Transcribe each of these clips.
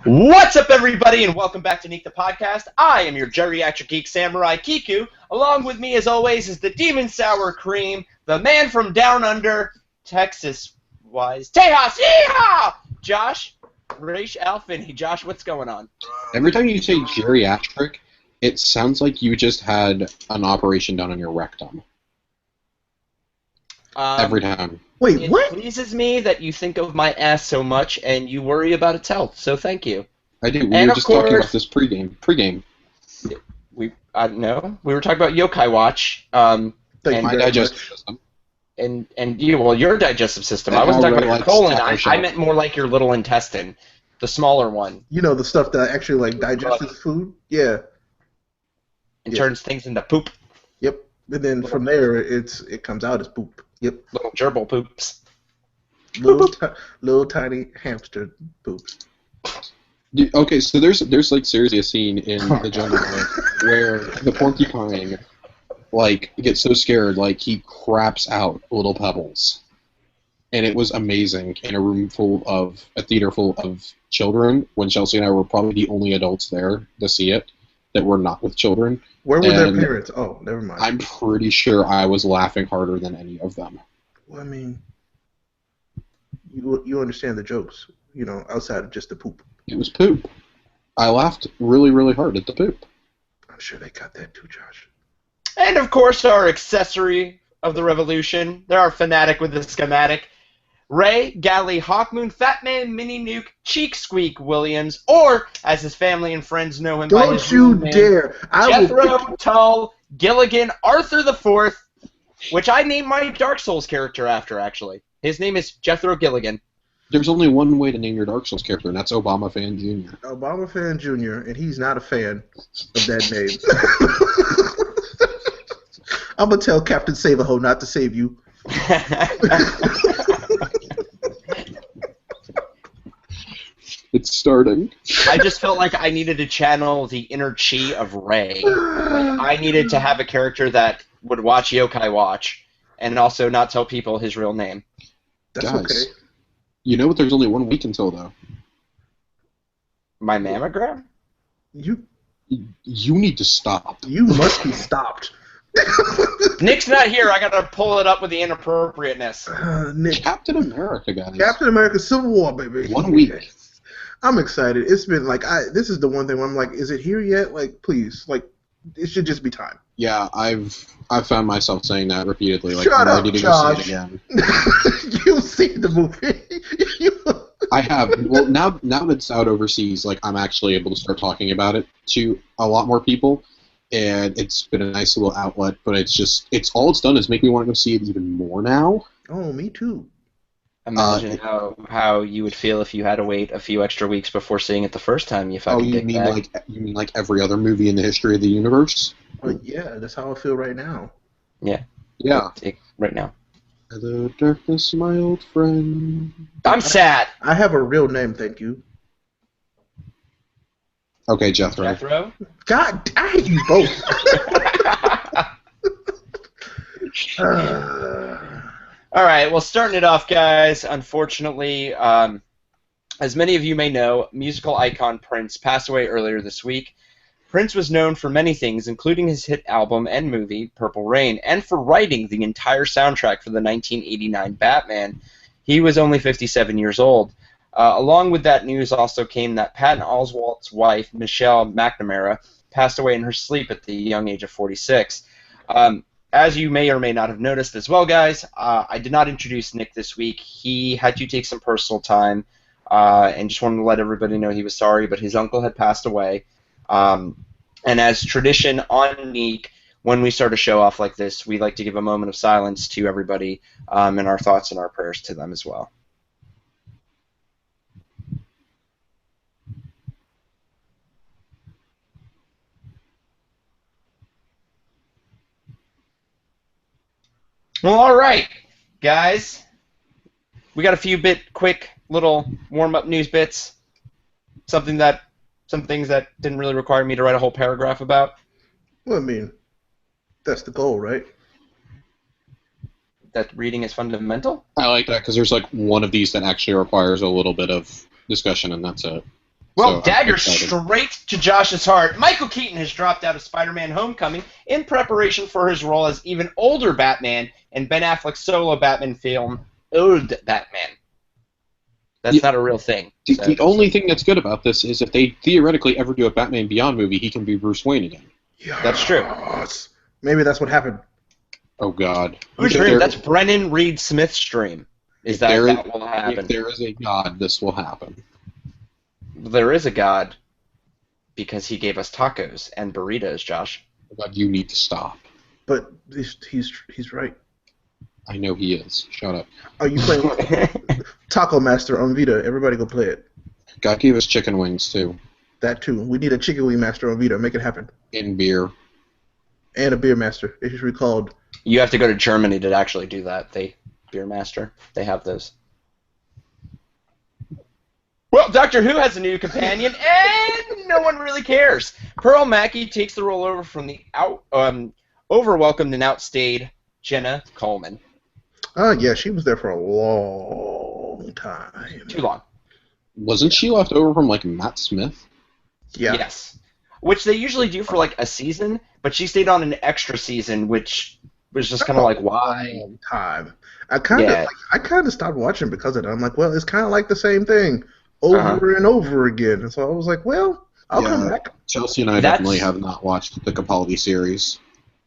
What's up, everybody, and welcome back to Neek the Podcast. I am your geriatric geek samurai, Kiku. Along with me, as always, is the demon sour cream, the man from down under, Texas-wise, Tejas, yeehaw! Josh, Raish Alfini. Josh, what's going on? Every time you say geriatric, it sounds like you just had an operation done on your rectum. Every time. Wait, what? It pleases me that you think of my ass so much and you worry about its health, so thank you. I do. We were just talking about this pregame. We were talking about Yokai Watch. My digestive system. And your digestive system. I wasn't talking about your colon. I meant more like your little intestine, the smaller one. You know, the stuff that actually digests food? Yeah. And turns things into poop. Yep. And then from there, it comes out as poop. Yep. Little gerbil poops. Little tiny hamster poops. Okay, so there's seriously a scene in the jungle where the porcupine gets so scared he craps out little pebbles, and it was amazing in a theater full of children when Chelsea and I were probably the only adults there to see it that were not with children. Where were their parents? Oh, never mind. I'm pretty sure I was laughing harder than any of them. Well, I mean, you understand the jokes, outside of just the poop. It was poop. I laughed really, really hard at the poop. I'm sure they got that too, Josh. And of course, our accessory of the revolution. They're our fanatic with the schematic. Ray, Galley, Hawkmoon, Fatman, Mini Nuke, Cheek Squeak Williams, or as his family and friends know him by his Don't you dare! Jethro Tull Gilligan Arthur the Fourth, which I named my Dark Souls character after, actually. His name is Jethro Gilligan. There's only one way to name your Dark Souls character, and that's Obama Fan Jr. Obama Fan Jr., and he's not a fan of that name. I'm going to tell Captain Save-A-Ho not to save you. It's starting. I just felt like I needed to channel the inner chi of Ray. I needed to have a character that would watch Yokai Watch and also not tell people his real name. That's Guys, okay. You know what? There's only 1 week until, though. My mammogram? You need to stop. You must be stopped. Nick's not here. I gotta pull it up with the inappropriateness. Nick. Captain America, guys. Captain America Civil War, baby. 1 week. I'm excited. It's been this is the one thing where I'm like, is it here yet? Please. It should just be time. Yeah, I've found myself saying that repeatedly. Shut I'm up, ready to Josh. go see it again. You've seen the movie. I have. Well, now that it's out overseas, I'm actually able to start talking about it to a lot more people, and it's been a nice little outlet. But it's all it's done is make me want to go see it even more now. Oh, me too. Imagine how you would feel if you had to wait a few extra weeks before seeing it the first time you fucking you mean like every other movie in the history of the universe? Yeah, that's how I feel right now. Yeah. Yeah. Right now. Hello, darkness, my old friend. I'm sad. I have a real name, thank you. Okay, Jethro. Jethro? God, I hate you both. All right, well, starting it off, guys, unfortunately, as many of you may know, musical icon Prince passed away earlier this week. Prince was known for many things, including his hit album and movie, Purple Rain, and for writing the entire soundtrack for the 1989 Batman. He was only 57 years old. Along with that news also came that Patton Oswalt's wife, Michelle McNamara, passed away in her sleep at the young age of 46. As you may or may not have noticed as well, guys, I did not introduce Nick this week. He had to take some personal time, and just wanted to let everybody know he was sorry, but his uncle had passed away. And as tradition on Neek, when we start a show off like this, we like to give a moment of silence to everybody, and our thoughts and our prayers to them as well. Well, all right, guys. We got a few quick little warm-up news bits. Some things that didn't really require me to write a whole paragraph about. Well, I mean, that's the goal, right? that reading is fundamental? I like that because there's like one of these that actually requires a little bit of discussion, and that's it. Well, So dagger excited. straight to Josh's heart. Michael Keaton has dropped out of Spider-Man Homecoming in preparation for his role as even older Batman in Ben Affleck's solo Batman film, Old Batman. That's not a real thing. The only thing that's good about this is if they theoretically ever do a Batman Beyond movie, he can be Bruce Wayne again. Yes. That's true. Maybe that's what happened. Oh, God. Whose dream? That's Brennan Reed Smith's dream. That will happen. If there is a God, this will happen. There is a God because he gave us tacos and burritos, Josh. Oh, God, you need to stop. But he's right. I know he is. Shut up. Are you playing Taco Master on Vita? Everybody go play it. God gave us chicken wings, too. That, too. We need a Chicken Wing Master on Vita. Make it happen. And beer. And a Beer Master. It should be called... You have to go to Germany to actually do that. Beer Master. They have those. Well, Doctor Who has a new companion, and no one really cares. Pearl Mackie takes the role over from the overwhelmed and outstayed Jenna Coleman. Oh, yeah, she was there for a long time. Too long. Wasn't she left over from, like, Matt Smith? Yeah. Yes. Which they usually do for, like, a season, but she stayed on an extra season, which was just kind of like, why? Long time. I kind of stopped watching because of it. I'm like, well, it's kind of like the same thing over and over again. And so I was like, well, I'll come back. Chelsea and I definitely have not watched the Capaldi series.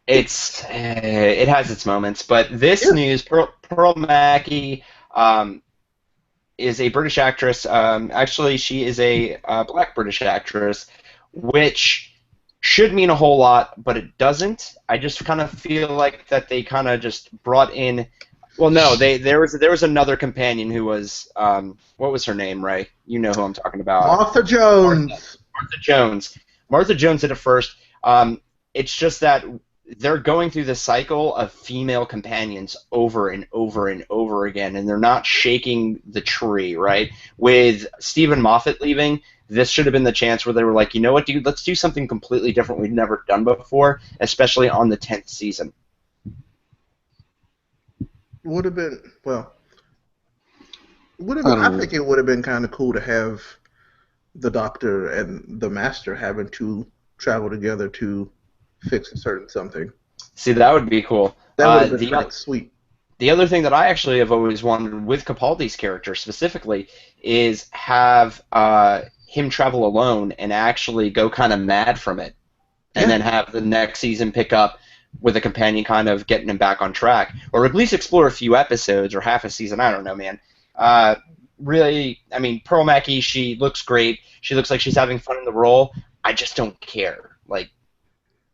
It has its moments, but this news, Pearl Mackie is a British actress. Actually, she is a black British actress, which should mean a whole lot, but it doesn't. I just kind of feel like that they kind of just brought in. Well, no, there was another companion who was what was her name, Ray? You know who I'm talking about. Martha Jones. Martha Jones. Martha Jones did it first. It's just that they're going through the cycle of female companions over and over and over again, and they're not shaking the tree, right? With Stephen Moffat leaving, this should have been the chance where they were like, you know what, dude, let's do something completely different we've never done before, especially on the 10th season. Would have been, well, I think it would have been kind of cool to have the Doctor and the Master having to travel together to fix a certain something. See, that would be cool. That would have been sweet. The other thing that I actually have always wanted with Capaldi's character specifically is have him travel alone and actually go kind of mad from it, and then have the next season pick up with a companion kind of getting him back on track, or at least explore a few episodes or half a season. I don't know, man. Really, I mean, Pearl Mackie, she looks great. She looks like she's having fun in the role. I just don't care. Like,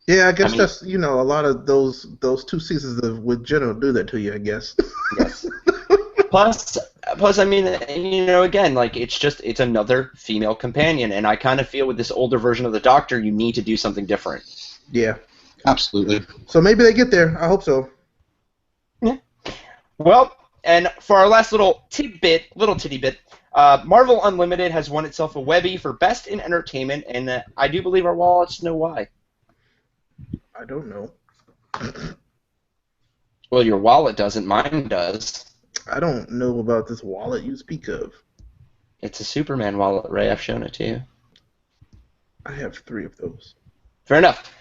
yeah, I guess that's, a lot of those 2 seasons with Jenna do that to you, I guess. Yes. Plus, I mean, again, like, it's another female companion, and I kind of feel with this older version of the Doctor, you need to do something different. Yeah. Absolutely. So maybe they get there. I hope so. Yeah. Well, and for our last little titty bit, Marvel Unlimited has won itself a Webby for Best in Entertainment, and I do believe our wallets know why. I don't know. Well, your wallet doesn't. Mine does. I don't know about this wallet you speak of. It's a Superman wallet, Ray. I've shown it to you. I have 3 of those. Fair enough.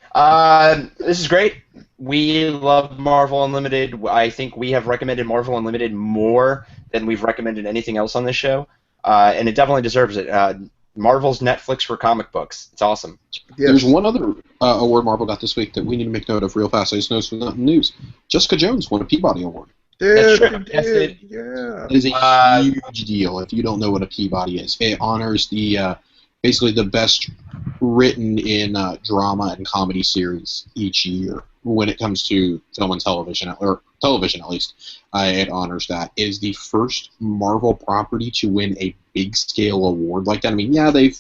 This is great. We love Marvel Unlimited. I think we have recommended Marvel Unlimited more than we've recommended anything else on this show, and it definitely deserves it. Marvel's Netflix for comic books. It's awesome. Yes. There's one other award Marvel got this week that we need to make note of real fast. I just noticed it's not in the news. Jessica Jones won a Peabody Award. That's true. Yes, It is a huge deal if you don't know what a Peabody is. It honors the basically the best written in drama and comedy series each year when it comes to film and television, or television at least. It honors that. It is the first Marvel property to win a big-scale award like that. I mean, yeah, they've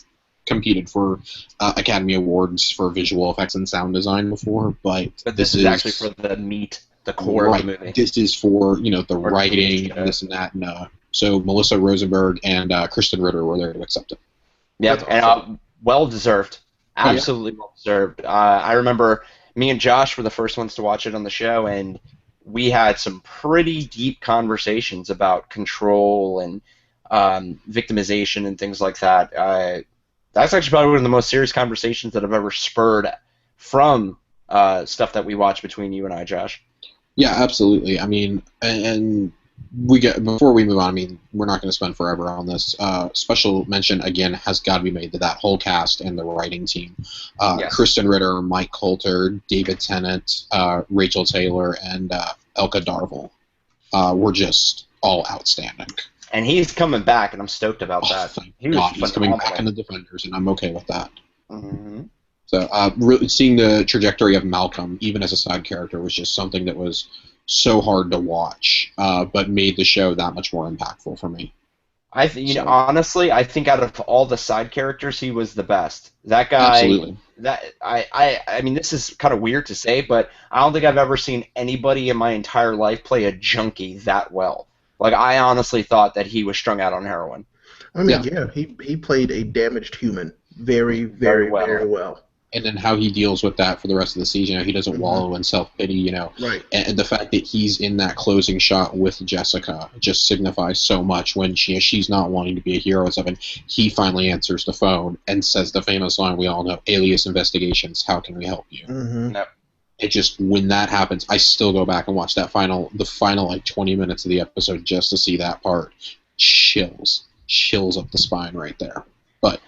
competed for Academy Awards for visual effects and sound design before, but this is actually for the meat, the core of the movie. This is for the writing and this and that. And, so Melissa Rosenberg and Kristen Ritter were there to accept it. Yep, awesome. And well deserved. Absolutely well deserved. I remember me and Josh were the first ones to watch it on the show, and we had some pretty deep conversations about control and victimization and things like that. That's actually probably one of the most serious conversations that I've ever spurred from stuff that we watch between you and I, Josh. Yeah, absolutely. I mean, and we get before we move on. I mean, we're not going to spend forever on this. Special mention again has got to be made to that whole cast and the writing team. Yes. Kristen Ritter, Mike Coulter, David Tennant, Rachel Taylor, and Elka Darvel were just all outstanding. And he's coming back, and I'm stoked about that. Thank God, he's coming back in the Defenders, and I'm okay with that. Mm-hmm. So, really seeing the trajectory of Malcolm, even as a side character, was just something that was so hard to watch, but made the show that much more impactful for me. Honestly, I think out of all the side characters, he was the best. That guy. Absolutely. I mean, this is kind of weird to say, but I don't think I've ever seen anybody in my entire life play a junkie that well. Like, I honestly thought that he was strung out on heroin. I mean, yeah, he played a damaged human very, very, very well. And then how he deals with that for the rest of the season. He doesn't wallow in self-pity, Right. And the fact that he's in that closing shot with Jessica just signifies so much when she's not wanting to be a hero and stuff. And he finally answers the phone and says the famous line we all know, Alias Investigations, how can we help you? Mm-hmm. Yep. It just, when that happens, I still go back and watch the final like 20 minutes of the episode just to see that part. Chills up the spine right there. But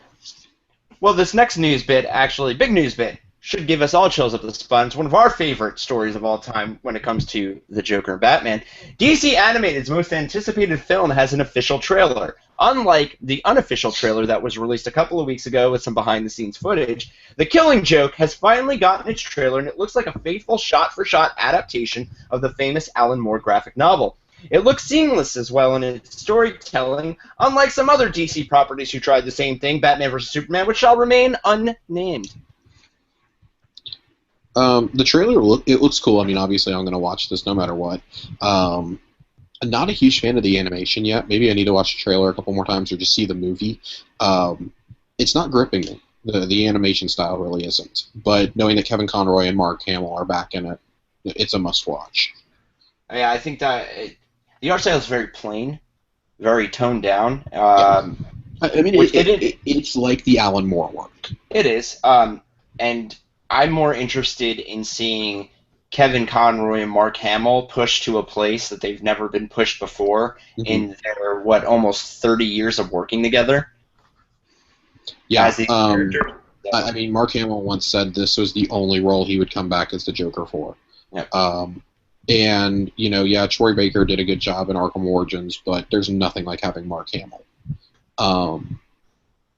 well, this next news bit, actually, big news bit, should give us all chills up the spine. It's one of our favorite stories of all time when it comes to the Joker and Batman. DC Animated's most anticipated film has an official trailer. Unlike the unofficial trailer that was released a couple of weeks ago with some behind-the-scenes footage, The Killing Joke has finally gotten its trailer, and it looks like a faithful shot-for-shot adaptation of the famous Alan Moore graphic novel. It looks seamless as well in its storytelling, unlike some other DC properties who tried the same thing, Batman vs. Superman, which shall remain unnamed. The trailer, it looks cool. I mean, obviously I'm going to watch this no matter what. I'm not a huge fan of the animation yet. Maybe I need to watch the trailer a couple more times or just see the movie. It's not gripping me. The animation style really isn't. But knowing that Kevin Conroy and Mark Hamill are back in it, it's a must-watch. Yeah, I think that the art style is very plain, very toned down. I mean, it's like the Alan Moore work. It is, and I'm more interested in seeing Kevin Conroy and Mark Hamill pushed to a place that they've never been pushed before in their, almost 30 years of working together. Yeah, as these characters. I mean, Mark Hamill once said this was the only role he would come back as the Joker for. Yep. And, Troy Baker did a good job in Arkham Origins, but there's nothing like having Mark Hamill.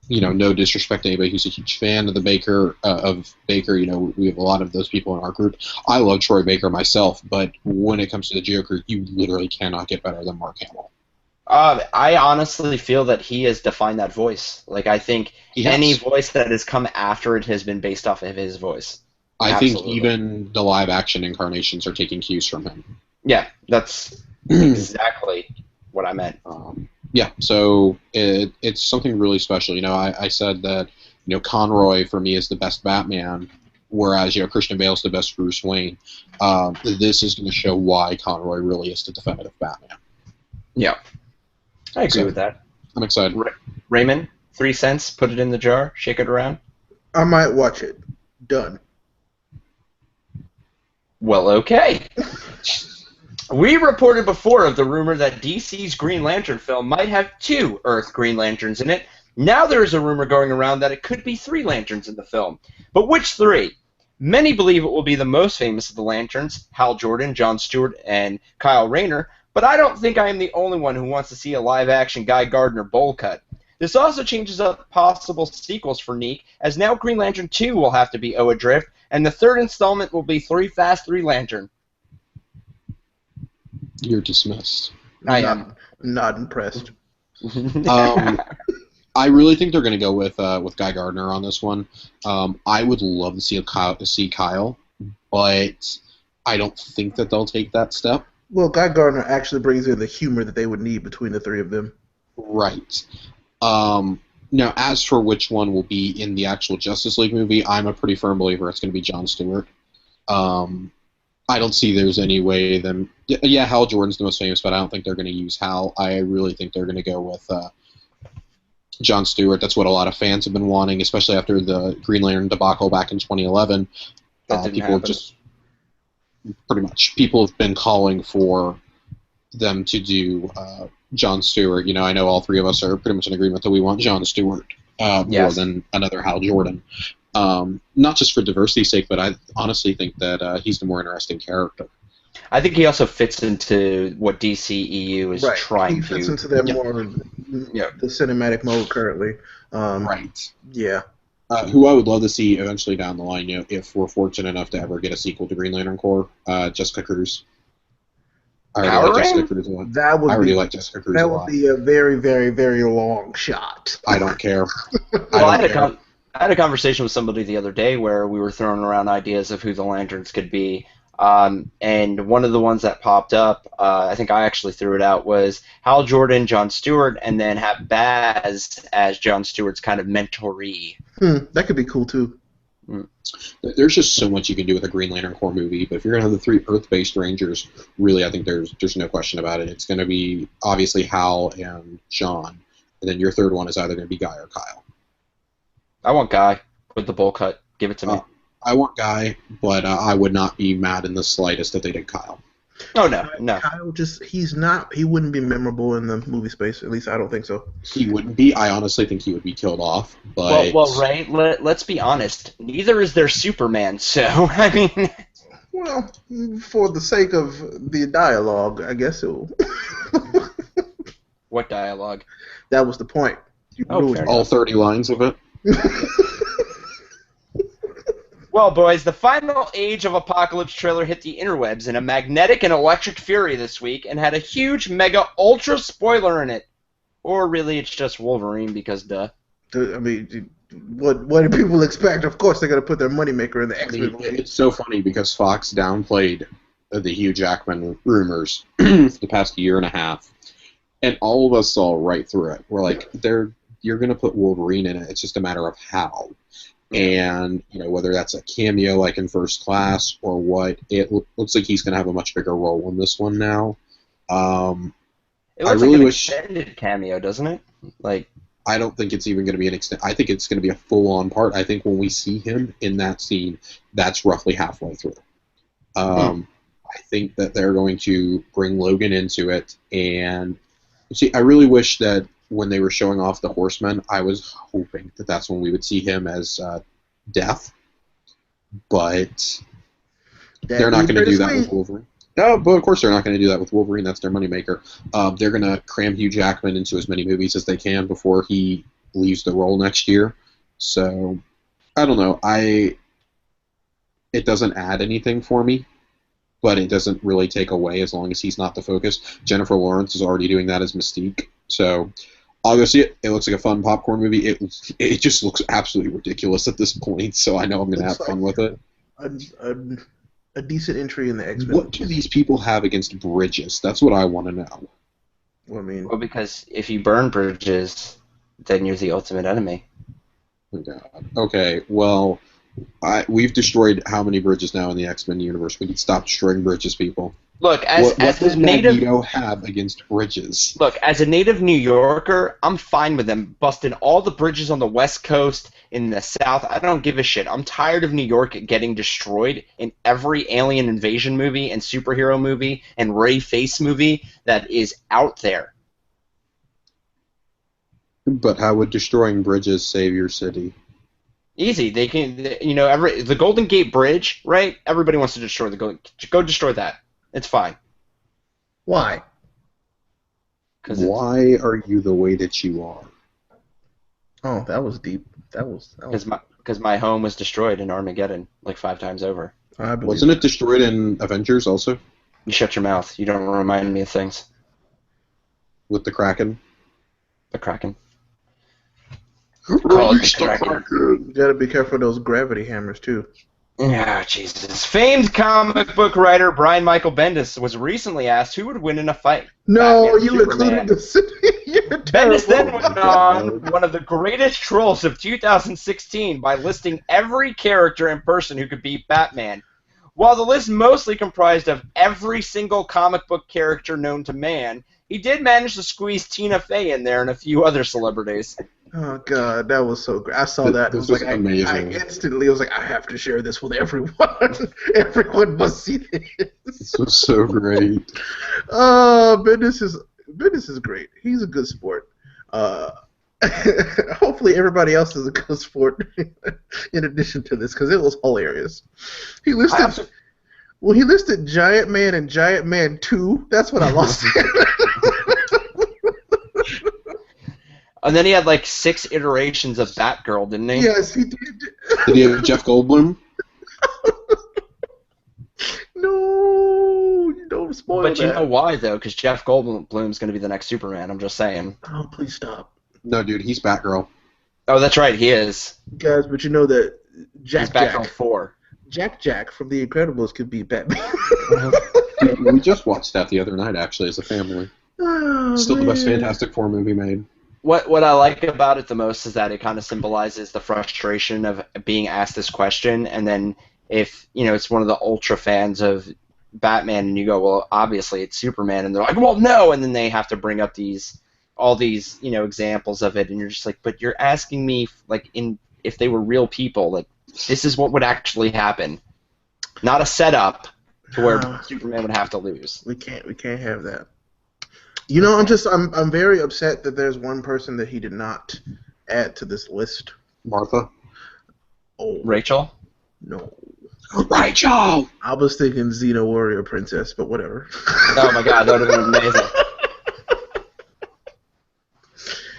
No disrespect to anybody who's a huge fan of Baker. We have a lot of those people in our group. I love Troy Baker myself, but when it comes to the Joker, you literally cannot get better than Mark Hamill. I honestly feel that he has defined that voice. Like, I think any voice that has come after it has been based off of his voice. I think even the live-action incarnations are taking cues from him. Yeah, that's exactly what I meant. So it's something really special. I said that, Conroy for me is the best Batman, whereas, Christian Bale's the best Bruce Wayne. This is going to show why Conroy really is the definitive Batman. Yeah, I agree with that. I'm excited. Raymond, 3 cents, put it in the jar, shake it around. I might watch it. Done. Well, okay. We reported before of the rumor that DC's Green Lantern film might have 2 Earth Green Lanterns in it. Now there is a rumor going around that it could be 3 Lanterns in the film. But which 3? Many believe it will be the most famous of the Lanterns, Hal Jordan, Jon Stewart, and Kyle Rayner, but I don't think I am the only one who wants to see a live-action Guy Gardner bowl cut. This also changes up possible sequels for Neek, as now Green Lantern 2 will have to be Adrift, and the 3rd installment will be 3 Fast 3 Lantern. You're dismissed. I am not impressed. I really think they're going to go with Guy Gardner on this one. I would love to see Kyle, but I don't think that they'll take that step. Well, Guy Gardner actually brings in the humor that they would need between the 3 of them. Right. Now, as for which one will be in the actual Justice League movie, I'm a pretty firm believer it's going to be Jon Stewart. I don't see there's any way them. Yeah, Hal Jordan's the most famous, but I don't think they're going to use Hal. I really think they're going to go with Jon Stewart. That's what a lot of fans have been wanting, especially after the Green Lantern debacle back in 2011. That didn't People have happen. just pretty much people have been calling for them to do Jon Stewart. I know all three of us are pretty much in agreement that we want Jon Stewart more Yes. than another Hal Jordan. Not just for diversity's sake, but I honestly think that he's the more interesting character. I think he also fits into what DCEU is Right. trying He fits to. into that Yep. more the cinematic mode currently. Right. Yeah. Who I would love to see eventually down the line, if we're fortunate enough to ever get a sequel to Green Lantern Corps, Jessica Cruz. I already Power like Jessica Ring? Cruz a lot. That would I already be like Jessica Cruz that a would lot. be a very, very, very long shot. I don't care. Well, I don't care. I had a conversation with somebody the other day where we were throwing around ideas of who the Lanterns could be. And one of the ones that popped up, I think I actually threw it out, was Hal Jordan, Jon Stewart, and then have Baz as Jon Stewart's kind of mentoree. That could be cool too. There's just so much you can do with a Green Lantern Corps movie, but if you're going to have the three Earth-based Rangers, really, I think there's no question about it. It's going to be, obviously, Hal and John, and then your third one is either going to be Guy or Kyle. I want Guy with the bowl cut. Give it to me. I want Guy, but I would not be mad in the slightest if they did Kyle. Oh, no. Kyle he wouldn't be memorable in the movie space. At least I don't think so. He wouldn't be. I honestly think he would be killed off. But Well, Ray, let's be honest. Neither is there Superman, so, I mean... Well, for the sake of the dialogue, I guess it will. What dialogue? That was the point. You Oh, ruined fair it. all 30 lines of it. Well, boys, the final Age of Apocalypse trailer hit the interwebs in a magnetic and electric fury this week and had a huge, mega, ultra spoiler in it. Or really, it's just Wolverine because duh. I mean, what do people expect? Of course, they're gonna put their moneymaker in the X-Men movie. It's so funny because Fox downplayed the Hugh Jackman rumors for the past year and a half, and all of us saw right through it. We're like, you're going to put Wolverine in it. It's just a matter of how. And whether that's a cameo like in First Class or what, it looks like he's going to have a much bigger role in this one now. It looks really like an wish- extended cameo, doesn't it? Like, I don't think it's even going to be an extent. I think it's going to be a full-on part. I think when we see him in that scene, that's roughly halfway through. I think that they're going to bring Logan into it, and see, I really wish that when they were showing off the Horsemen, I was hoping that that's when we would see him as Death, but they're not going to do that with Wolverine. No, but of course they're not going to do that with Wolverine. That's their moneymaker. They're going to cram Hugh Jackman into as many movies as they can before he leaves the role next year. So, I don't know. It doesn't add anything for me, but it doesn't really take away as long as he's not the focus. Jennifer Lawrence is already doing that as Mystique. So, I'll go see it. It looks like a fun popcorn movie. It just looks absolutely ridiculous at this point, so I know I'm going to have fun with it. A decent entry in the X-Men. What do these people have against Bridges? That's what I want to know. Well, I mean, well, because if you burn bridges, then you're the ultimate enemy. Oh, God. Okay, well, we've destroyed how many bridges now in the X-Men universe? We need to stop destroying bridges, people. Look, What as does a native, Magneto have against bridges? look, as a native New Yorker, I'm fine with them busting all the bridges on the West Coast, in the South. I don't give a shit. I'm tired of New York getting destroyed in every alien invasion movie and superhero movie and Ray Face movie that is out there. But how would destroying bridges save your city? Easy. They can, the Golden Gate Bridge, right? Everybody wants to destroy the Golden. Go destroy that. It's fine. why? Why are you the way that you are? Oh, that was deep. That was. Because my home was destroyed in Armageddon like 5 times over. I believe. Wasn't it destroyed in Avengers also? You shut your mouth. You don't remind me of things. With the Kraken? The Kraken. Release the Kraken. You gotta be careful of those gravity hammers too. Yeah, Jesus. Famed comic book writer Brian Michael Bendis was recently asked who would win in a fight. No, Batman, you Superman. included the city. You're Bendis then terrible. went on one of the greatest trolls of 2016 by listing every character and person who could beat Batman. While the list mostly comprised of every single comic book character known to man, he did manage to squeeze Tina Fey in there and a few other celebrities. Oh God, that was so great. I saw that. It This was like was I amazing. instantly was like, I have to share this with everyone. Everyone must see this. This was so great. Business is great. He's a good sport. Uh, hopefully everybody else is a good sport in addition to this because it was hilarious. He I listed also he listed Giant Man and Giant Man 2. That's what I lost. and then he had like 6 iterations of Batgirl, didn't he? Yes, he did. Did he have Jeff Goldblum? No, you don't spoil But you that. know why though? Because Jeff Goldblum's going to be the next Superman. I'm just saying. Oh, please stop. No, dude, he's Batgirl. Oh, that's right, he is. Guys, but you know that He's Batgirl 4. Jack from The Incredibles could be Batman. Dude, we just watched that the other night, actually, as a family. Oh, Still the best man. Fantastic Four movie made. What I like about it the most is that it kind of symbolizes the frustration of being asked this question, and then if it's one of the ultra fans of Batman, and you go, well, obviously it's Superman, and they're like, well, no, and then they have to bring up all these examples of it, and you're just like, but you're asking me like if they were real people, like this is what would actually happen, not a setup to where Superman would have to lose. We can't have that. You know, I'm very upset that there's one person that he did not add to this list. Martha? Oh, Rachel? no. Rachel! I was thinking Xena Warrior Princess, but whatever. Oh my God, that would have been amazing.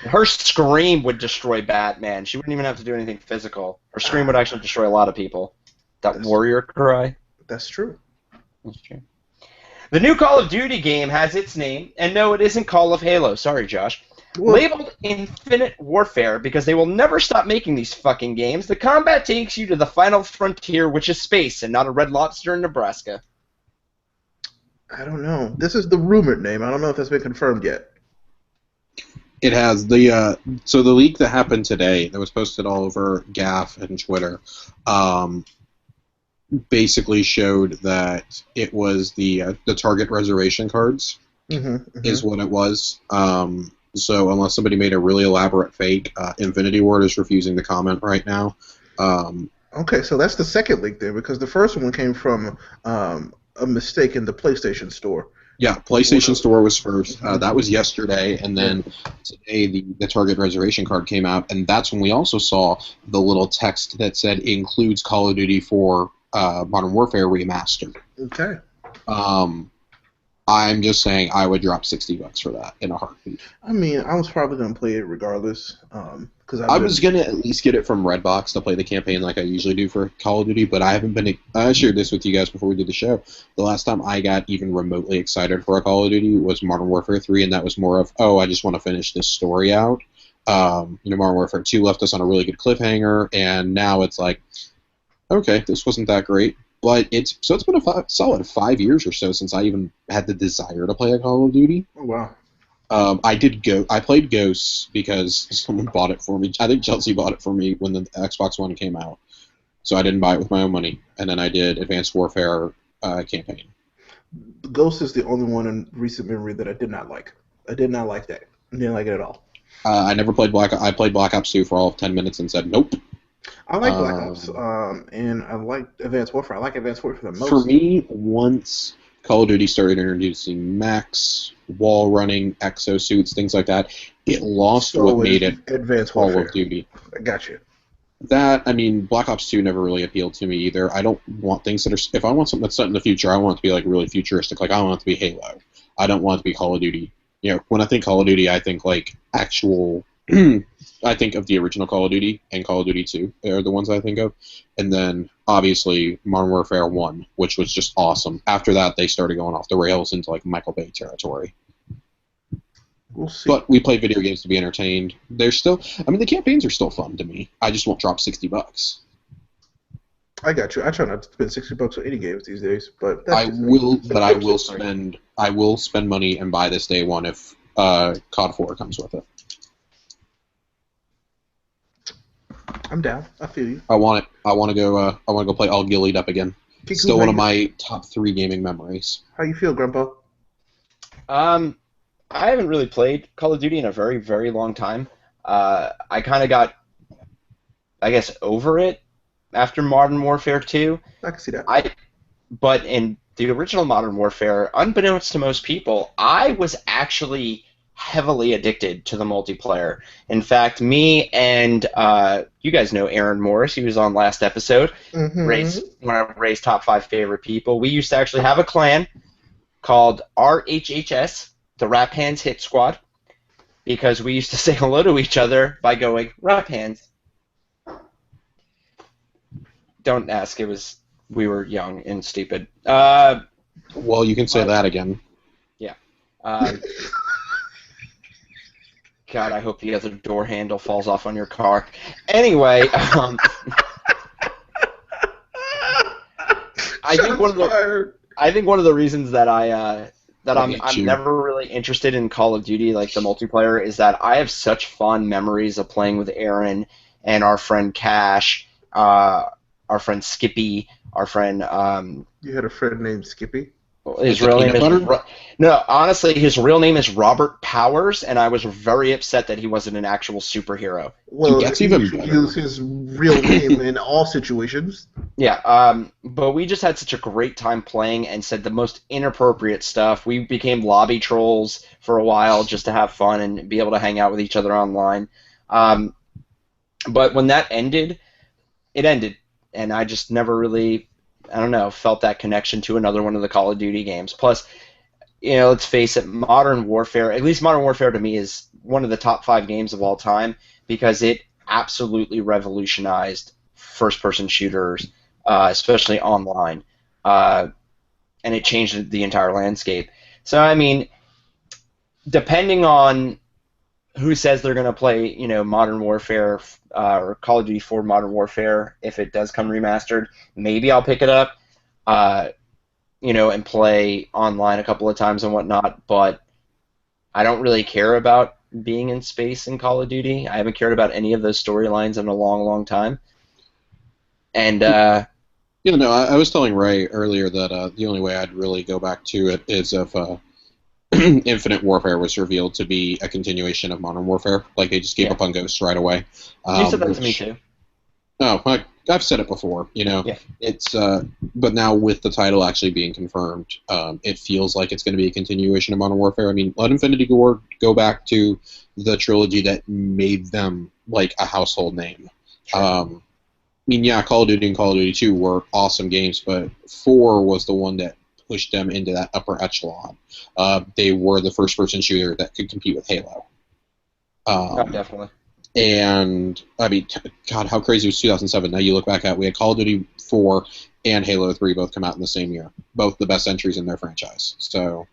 Her scream would destroy Batman. She wouldn't even have to do anything physical. Her scream would actually destroy a lot of people. That warrior cry. That's true. That's true. The new Call of Duty game has its name, and no, it isn't Call of Halo. Sorry, Josh. Well, Labeled Infinite Warfare because they will never stop making these fucking games, the combat takes you to the final frontier, which is space, and not a Red Lobster in Nebraska. I don't know. This is the rumored name. I don't know if that's been confirmed yet. It has. So the leak that happened today, that was posted all over GAF and Twitter, basically showed that it was the target reservation cards is what it was. So unless somebody made a really elaborate fake, Infinity Ward is refusing to comment right now. Okay, so that's the second leak there, because the first one came from a mistake in the PlayStation Store. Yeah, PlayStation Store was first. That was yesterday, and then today the Target reservation card came out, and that's when we also saw the little text that said includes Call of Duty 4 Modern Warfare Remastered. Okay. I'm just saying I would drop $60 for that in a heartbeat. I mean, I was probably going to play it regardless, because I was going to at least get it from Redbox to play the campaign like I usually do for Call of Duty, but I haven't been... I shared this with you guys before we did the show. The last time I got even remotely excited for a Call of Duty was Modern Warfare 3, and that was more of, I just want to finish this story out. Modern Warfare 2 left us on a really good cliffhanger, and now it's like, okay, this wasn't that great. But it's been a solid 5 years or so since I even had the desire to play a Call of Duty. Oh, wow. I played Ghosts because someone bought it for me. I think Chelsea bought it for me when the Xbox One came out. So I didn't buy it with my own money. And then I did Advanced Warfare campaign. Ghost is the only one in recent memory that I did not like. I did not like that. I didn't like it at all. I never played I played Black Ops 2 for all of 10 minutes and said, nope. I like Black Ops, and I like Advanced Warfare. I like Advanced Warfare the most. For me, once Call of Duty started introducing mechs, wall running, exosuits, things like that, it lost what made it Advanced Call Warfare. of Duty. I got you. Black Ops 2 never really appealed to me either. I don't want things that are... If I want something that's set in the future, I want it to be like really futuristic. Like, I want it to be Halo. I don't want it to be Call of Duty. When I think Call of Duty, I think like actual... I think of the original Call of Duty and Call of Duty 2 are the ones I think of. And then, obviously, Modern Warfare 1, which was just awesome. After that, they started going off the rails into, like, Michael Bay territory. We'll see. But we play video games to be entertained. They're still... the campaigns are still fun to me. I just won't drop $60. I got you. I try not to spend $60 on any games these days, but I will spend money and buy this day one if COD 4 comes with it. I'm down. I feel you. I want it. I want to go play all gillied up again. Still one of my top 3 gaming memories. How you feel, Grandpa? I haven't really played Call of Duty in a very, very long time. I kind of got, I guess, over it after Modern Warfare 2. I can see that. But in the original Modern Warfare, unbeknownst to most people, I was actually heavily addicted to the multiplayer. In fact, me and you guys know Aaron Morris. He was on last episode. Mm-hmm. One of Ray's top 5 favorite people. We used to actually have a clan called RHHS, the Rap Hands Hit Squad, because we used to say hello to each other by going Rap Hands. Don't ask. We were young and stupid. Well, you can say that again. Yeah. God, I hope the other door handle falls off on your car. Anyway, I think one of the reasons that I'm never really interested in Call of Duty, like the multiplayer, is that I have such fond memories of playing with Aaron and our friend Cash, our friend Skippy, our friend. You had a friend named Skippy? His real name is no. Honestly, his real name is Robert Powers, and I was very upset that he wasn't an actual superhero. Well, that's even better. Use his real name in all situations. Yeah, but we just had such a great time playing and said the most inappropriate stuff. We became lobby trolls for a while just to have fun and be able to hang out with each other online. But when that ended, it ended, and I just never really, I don't know, felt that connection to another one of the Call of Duty games. Plus, let's face it, Modern Warfare, at least Modern Warfare to me, is one of the top 5 games of all time because it absolutely revolutionized first-person shooters, especially online, and it changed the entire landscape. So, I mean, depending on who says they're going to play, Modern Warfare or Call of Duty 4 Modern Warfare, if it does come remastered, maybe I'll pick it up, and play online a couple of times and whatnot, but I don't really care about being in space in Call of Duty. I haven't cared about any of those storylines in a long, long time. And, I was telling Ray earlier that the only way I'd really go back to it is if Infinite Warfare was revealed to be a continuation of Modern Warfare. Like, they just gave up on Ghost right away. You said that to me, too. Oh, I've said it before, Yeah. It's, but now with the title actually being confirmed, it feels like it's going to be a continuation of Modern Warfare. I mean, let Infinity Ward go back to the trilogy that made them, like, a household name. Sure. Call of Duty and Call of Duty 2 were awesome games, but 4 was the one that pushed them into that upper echelon. They were the first-person shooter that could compete with Halo. Definitely. And, I mean, God, how crazy was 2007? Now you look back at we had Call of Duty 4 and Halo 3 both come out in the same year. Both the best entries in their franchise. So,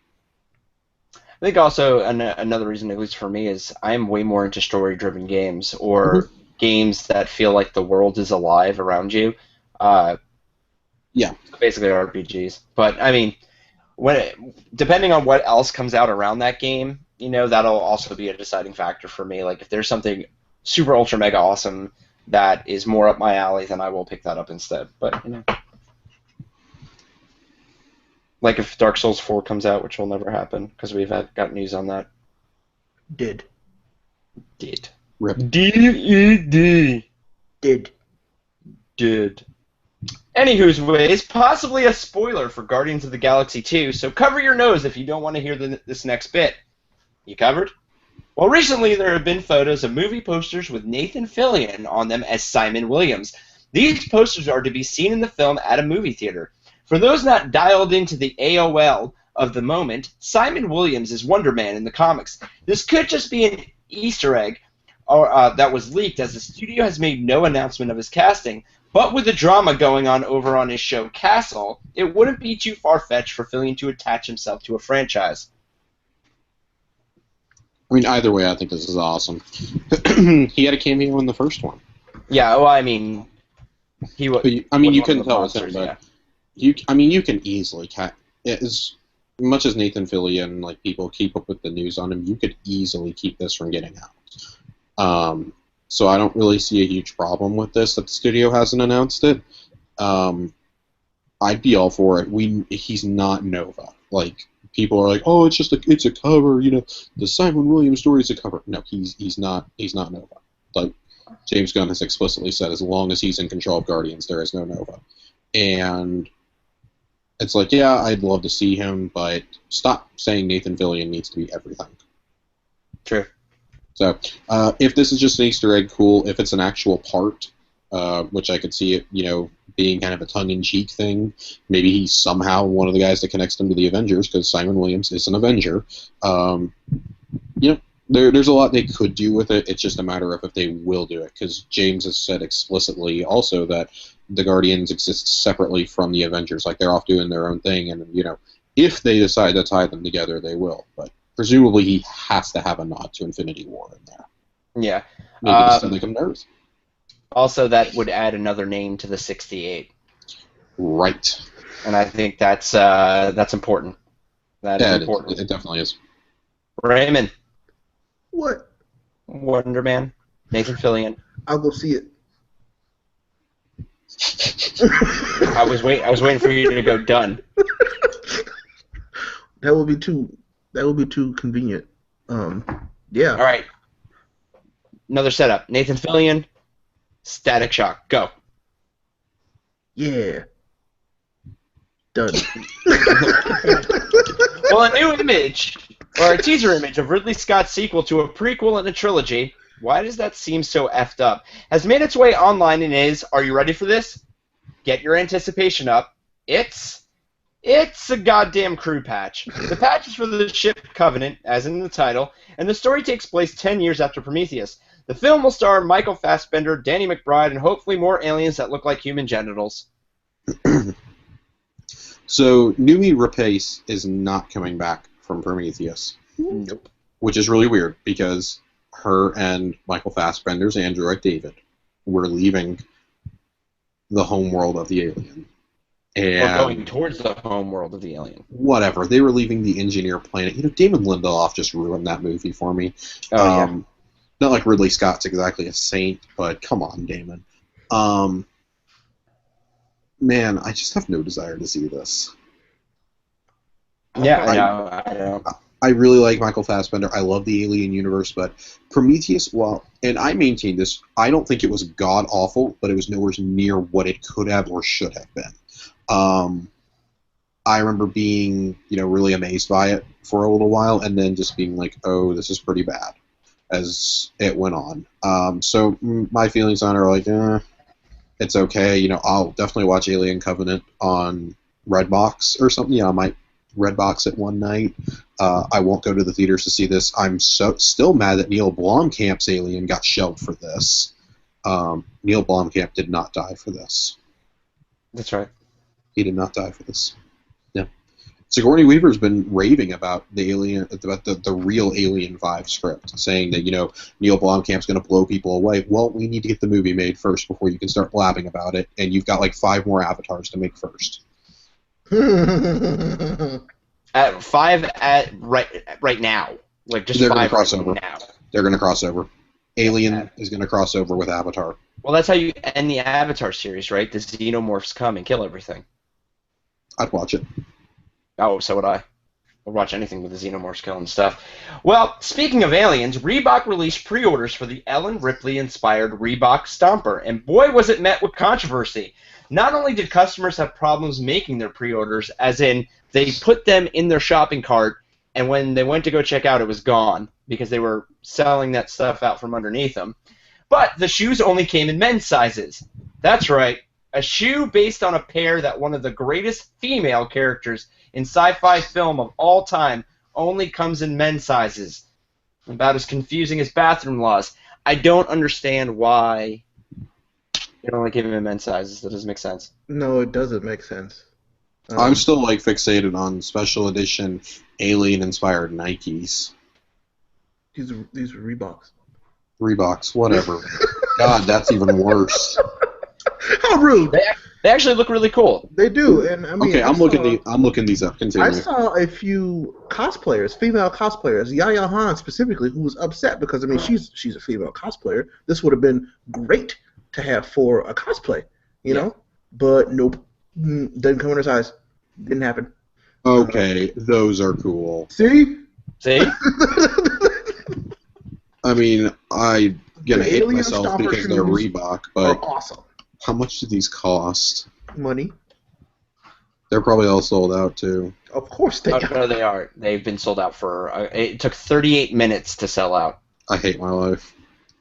I think also another reason, at least for me, is I am way more into story-driven games or games that feel like the world is alive around you. Yeah. Basically RPGs. But, I mean, depending on what else comes out around that game, that'll also be a deciding factor for me. Like, if there's something super ultra mega awesome that is more up my alley, then I will pick that up instead. But, like if Dark Souls 4 comes out, which will never happen because we've got news on that. Did. Rip. D-E-D. Did. Anywho's ways, possibly a spoiler for Guardians of the Galaxy 2, so cover your nose if you don't want to hear this next bit. You covered? Well, recently there have been photos of movie posters with Nathan Fillion on them as Simon Williams. These posters are to be seen in the film at a movie theater. For those not dialed into the AOL of the moment, Simon Williams is Wonder Man in the comics. This could just be an Easter egg that was leaked, as the studio has made no announcement of his casting. But with the drama going on over on his show Castle, it wouldn't be too far-fetched for Fillion to attach himself to a franchise. I mean, either way, I think this is awesome. He had a cameo in the first one. Yeah, well, I mean, he was. I mean, you couldn't tell us him, but you can easily as much as Nathan Fillion, like, people keep up with the news on him, you could easily keep this from getting out. So I don't really see a huge problem with this that the studio hasn't announced it. I'd be all for it. He's not Nova. Like, people are like, oh, it's a cover, the Simon Williams story is a cover. No, he's not Nova. Like James Gunn has explicitly said, as long as he's in control of Guardians, there is no Nova. And it's like, yeah, I'd love to see him, but stop saying Nathan Fillion needs to be everything. True. So, if this is just an Easter egg, cool. If it's an actual part, which I could see it, being kind of a tongue-in-cheek thing, maybe he's somehow one of the guys that connects them to the Avengers, because Simon Williams is an Avenger. There's a lot they could do with it. It's just a matter of if they will do it, because James has said explicitly also that the Guardians exist separately from the Avengers. Like, they're off doing their own thing, and, if they decide to tie them together, they will. But presumably he has to have a nod to Infinity War in there. Yeah. Maybe just something come to Earth. Also, that would add another name to the 68. Right. And I think that's important. That is important. It definitely is. Raymond. What? Wonder Man. Nathan Fillion. I'll go see it. I was waiting for you to go done. That would be too convenient. Yeah. All right. Another setup. Nathan Fillion. Static Shock. Go. Yeah. Done. Well, a new image, or a teaser image of Ridley Scott's sequel to a prequel in a trilogy, why does that seem so effed up, has made its way online and is, are you ready for this? Get your anticipation up. It's a goddamn crew patch. The patch is for the ship Covenant, as in the title, and the story takes place 10 years after Prometheus. The film will star Michael Fassbender, Danny McBride, and hopefully more aliens that look like human genitals. So, Noomi Rapace is not coming back from Prometheus. Nope. Which is really weird, because her and Michael Fassbender's android David were leaving the homeworld of the alien. And Or going towards the homeworld of the alien. Whatever. They were leaving the engineer planet. Damon Lindelof just ruined that movie for me. Oh, yeah. Not like Ridley Scott's exactly a saint, but come on, Damon. Man, I just have no desire to see this. Yeah, I know. I really like Michael Fassbender. I love the Alien universe, but Prometheus, and I maintain this, I don't think it was god-awful, but it was nowhere near what it could have or should have been. I remember being, really amazed by it for a little while, and then just being like, oh, this is pretty bad, as it went on. So my feelings on it are like, it's okay. I'll definitely watch Alien Covenant on Redbox or something. I might Redbox it one night. I won't go to the theaters to see this. I'm still mad that Neil Blomkamp's Alien got shelved for this. Neil Blomkamp did not die for this. That's right. He did not die for this. No. Sigourney Weaver's been raving about the Alien, about the real Alien 5 script, saying that, Neil Blomkamp's going to blow people away. Well, we need to get the movie made first before you can start blabbing about it, and you've got like 5 more Avatars to make first. At 5 right now. Like, just They're 5 cross right over. now. They're going to cross over. Alien is going to cross over with Avatar. Well, that's how you end the Avatar series, right? The xenomorphs come and kill everything. I'd watch it. Oh, so would I. I'll watch anything with the xenomorphs killing stuff. Well, speaking of aliens, Reebok released pre-orders for the Ellen Ripley-inspired Reebok Stomper, and boy was it met with controversy. Not only did customers have problems making their pre-orders, as in they put them in their shopping cart, and when they went to go check out, it was gone, because they were selling that stuff out from underneath them. But the shoes only came in men's sizes. That's right, a shoe based on a pair that one of the greatest female characters in sci-fi film of all time only comes in men's sizes. About as confusing as bathroom laws. I don't understand why they only give them in men's sizes. That doesn't make sense. No, it doesn't make sense. I'm still fixated on special edition Alien-inspired Nikes. These are Reeboks. Reeboks, whatever. God, that's even worse. How rude! They actually look really cool. They do, and I mean. Okay, I'm looking these up. Continue. I saw a few cosplayers, female cosplayers, Yaya Han specifically, who was upset because she's a female cosplayer. This would have been great to have for a cosplay, you know. But nope, didn't come in her size. Didn't happen. Okay, those are cool. See? See? I mean, I'm gonna The hate alien myself stopper because they're shoes Reebok, are but awesome. how much do these cost? Money. They're probably all sold out too. Of course they Oh, are. no, they are. They've been sold out for. It took 38 minutes to sell out. I hate my life.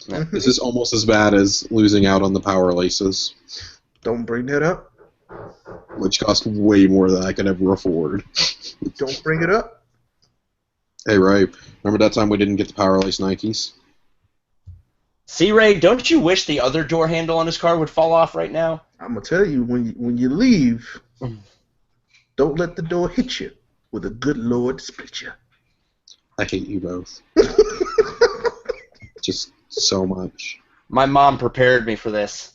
Yeah. This is almost as bad as losing out on the power laces, Don't bring that up. which cost way more than I could ever afford. Don't bring it up. Hey, Ray, remember that time we didn't get the power lace Nikes? See, Ray, don't you wish the other door handle on his car would fall off right now? I'm gonna tell you when you leave, don't let the door hit you with a good Lord split you. I hate you both. Just so much. My mom prepared me for this.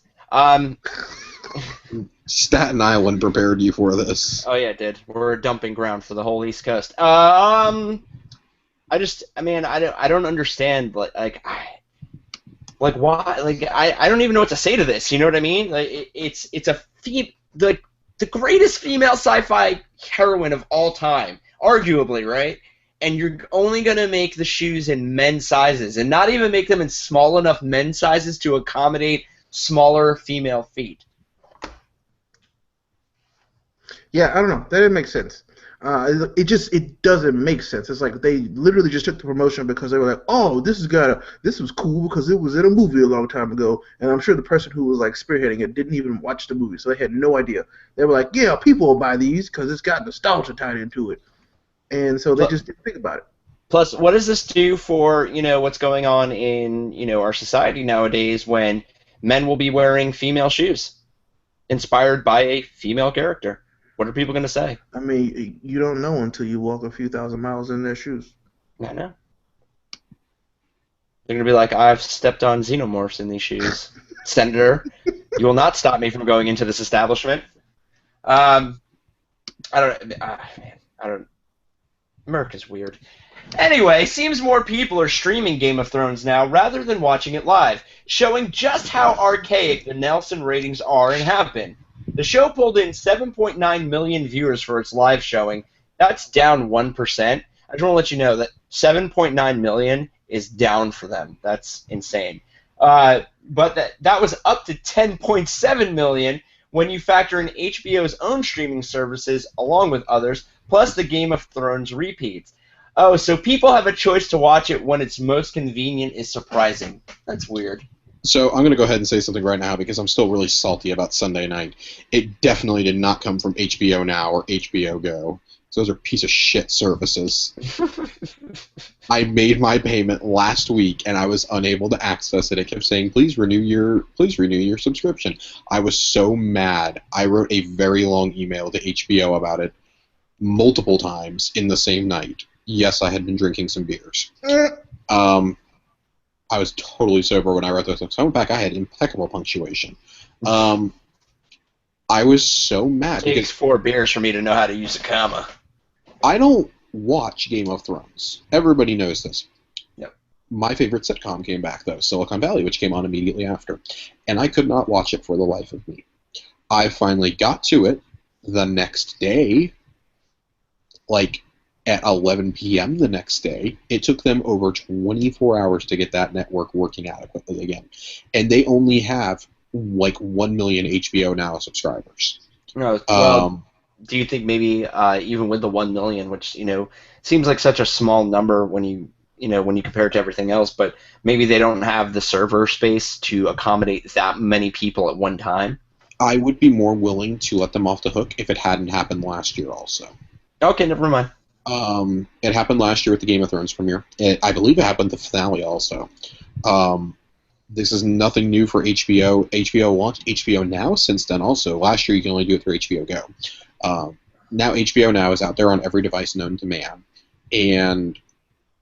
Staten Island prepared you for this. Oh yeah, it did. We're a dumping ground for the whole East Coast. I don't understand. Like why? Like I don't even know what to say to this. You know what I mean? Like it's the greatest female sci-fi heroine of all time, arguably, right? And you're only gonna make the shoes in men's sizes, and not even make them in small enough men's sizes to accommodate smaller female feet. Yeah, I don't know. That didn't make sense. It doesn't make sense. It's like they literally just took the promotion because they were like, oh, this was cool because it was in a movie a long time ago, and I'm sure the person who was like spearheading it didn't even watch the movie, so they had no idea. They were like, yeah, people will buy these because it's got nostalgia tied into it, and so they just didn't think about it. Plus, what does this do for what's going on in our society nowadays when men will be wearing female shoes inspired by a female character? What are people going to say? I mean, you don't know until you walk a few thousand miles in their shoes. I know. They're going to be like, I've stepped on xenomorphs in these shoes. Senator, you will not stop me from going into this establishment. I don't. America's weird. Anyway, seems more people are streaming Game of Thrones now rather than watching it live, showing just how archaic the Nielsen ratings are and have been. The show pulled in 7.9 million viewers for its live showing. That's down 1%. I just want to let you know that 7.9 million is down for them. That's insane. But that was up to 10.7 million when you factor in HBO's own streaming services along with others, plus the Game of Thrones repeats. Oh, so people have a choice to watch it when it's most convenient is surprising. That's weird. So I'm going to go ahead and say something right now because I'm still really salty about Sunday night. It definitely did not come from HBO Now or HBO Go. So those are piece of shit services. I made my payment last week and I was unable to access it. It kept saying, please renew your subscription. I was so mad. I wrote a very long email to HBO about it multiple times in the same night. Yes, I had been drinking some beers. I was totally sober when I wrote those. So I went back. I had impeccable punctuation. I was so mad. It takes 4 beers for me to know how to use a comma. I don't watch Game of Thrones. Everybody knows this. Yep. My favorite sitcom came back, though, Silicon Valley, which came on immediately after. And I could not watch it for the life of me. I finally got to it the next day, like at 11 p.m. the next day. It took them over 24 hours to get that network working adequately again. And they only have like 1 million HBO Now subscribers. No, well, do you think maybe even with the 1 million, which seems like such a small number when you compare it to everything else, but maybe they don't have the server space to accommodate that many people at one time? I would be more willing to let them off the hook if it hadn't happened last year also. Okay, never mind. It happened last year with the Game of Thrones premiere. I believe it happened with the finale also. This is nothing new for HBO. HBO launched HBO Now since then also. Last year you can only do it through HBO Go. Now HBO Now is out there on every device known to man. And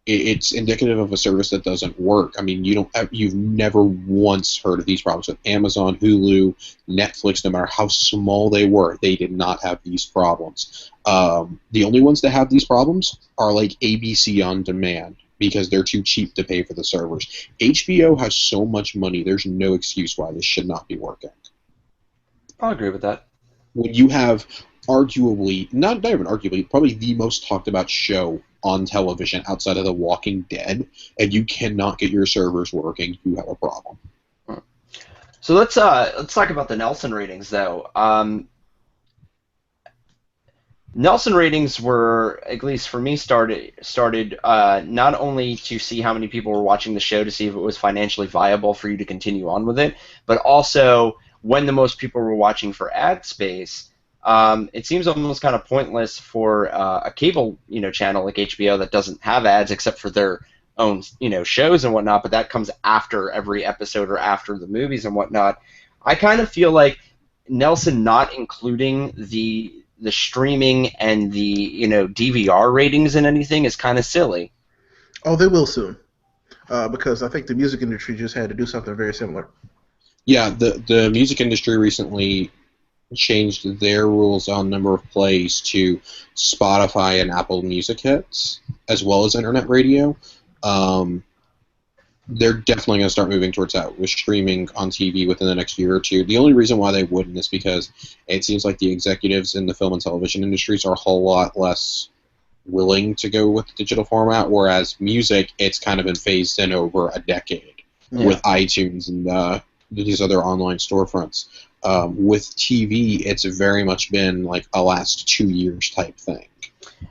it's indicative of a service that doesn't work. I mean, you've never once heard of these problems with Amazon, Hulu, Netflix. No matter how small they were, they did not have these problems. The only ones that have these problems are like ABC On Demand because they're too cheap to pay for the servers. HBO has so much money, there's no excuse why this should not be working. I'll agree with that. when you have arguably, not even arguably, probably the most talked about show on television outside of The Walking Dead, and you cannot get your servers working, you have a problem. So let's talk about the Nelson ratings though. Nelson ratings were, at least for me, started not only to see how many people were watching the show to see if it was financially viable for you to continue on with it, but also when the most people were watching for ad space. It seems almost kind of pointless for a cable channel like HBO that doesn't have ads except for their own shows and whatnot, but that comes after every episode or after the movies and whatnot. I kind of feel like Nelson not including the streaming and the DVR ratings and anything is kind of silly. Oh, they will soon, because I think the music industry just had to do something very similar. Yeah, the music industry recently changed their rules on number of plays to Spotify and Apple Music hits, as well as internet radio. They're definitely going to start moving towards that with streaming on TV within the next year or two. The only reason why they wouldn't is because it seems like the executives in the film and television industries are a whole lot less willing to go with the digital format, whereas music, it's kind of been phased in over a decade with iTunes and these other online storefronts. With TV, it's very much been like a last 2 years type thing.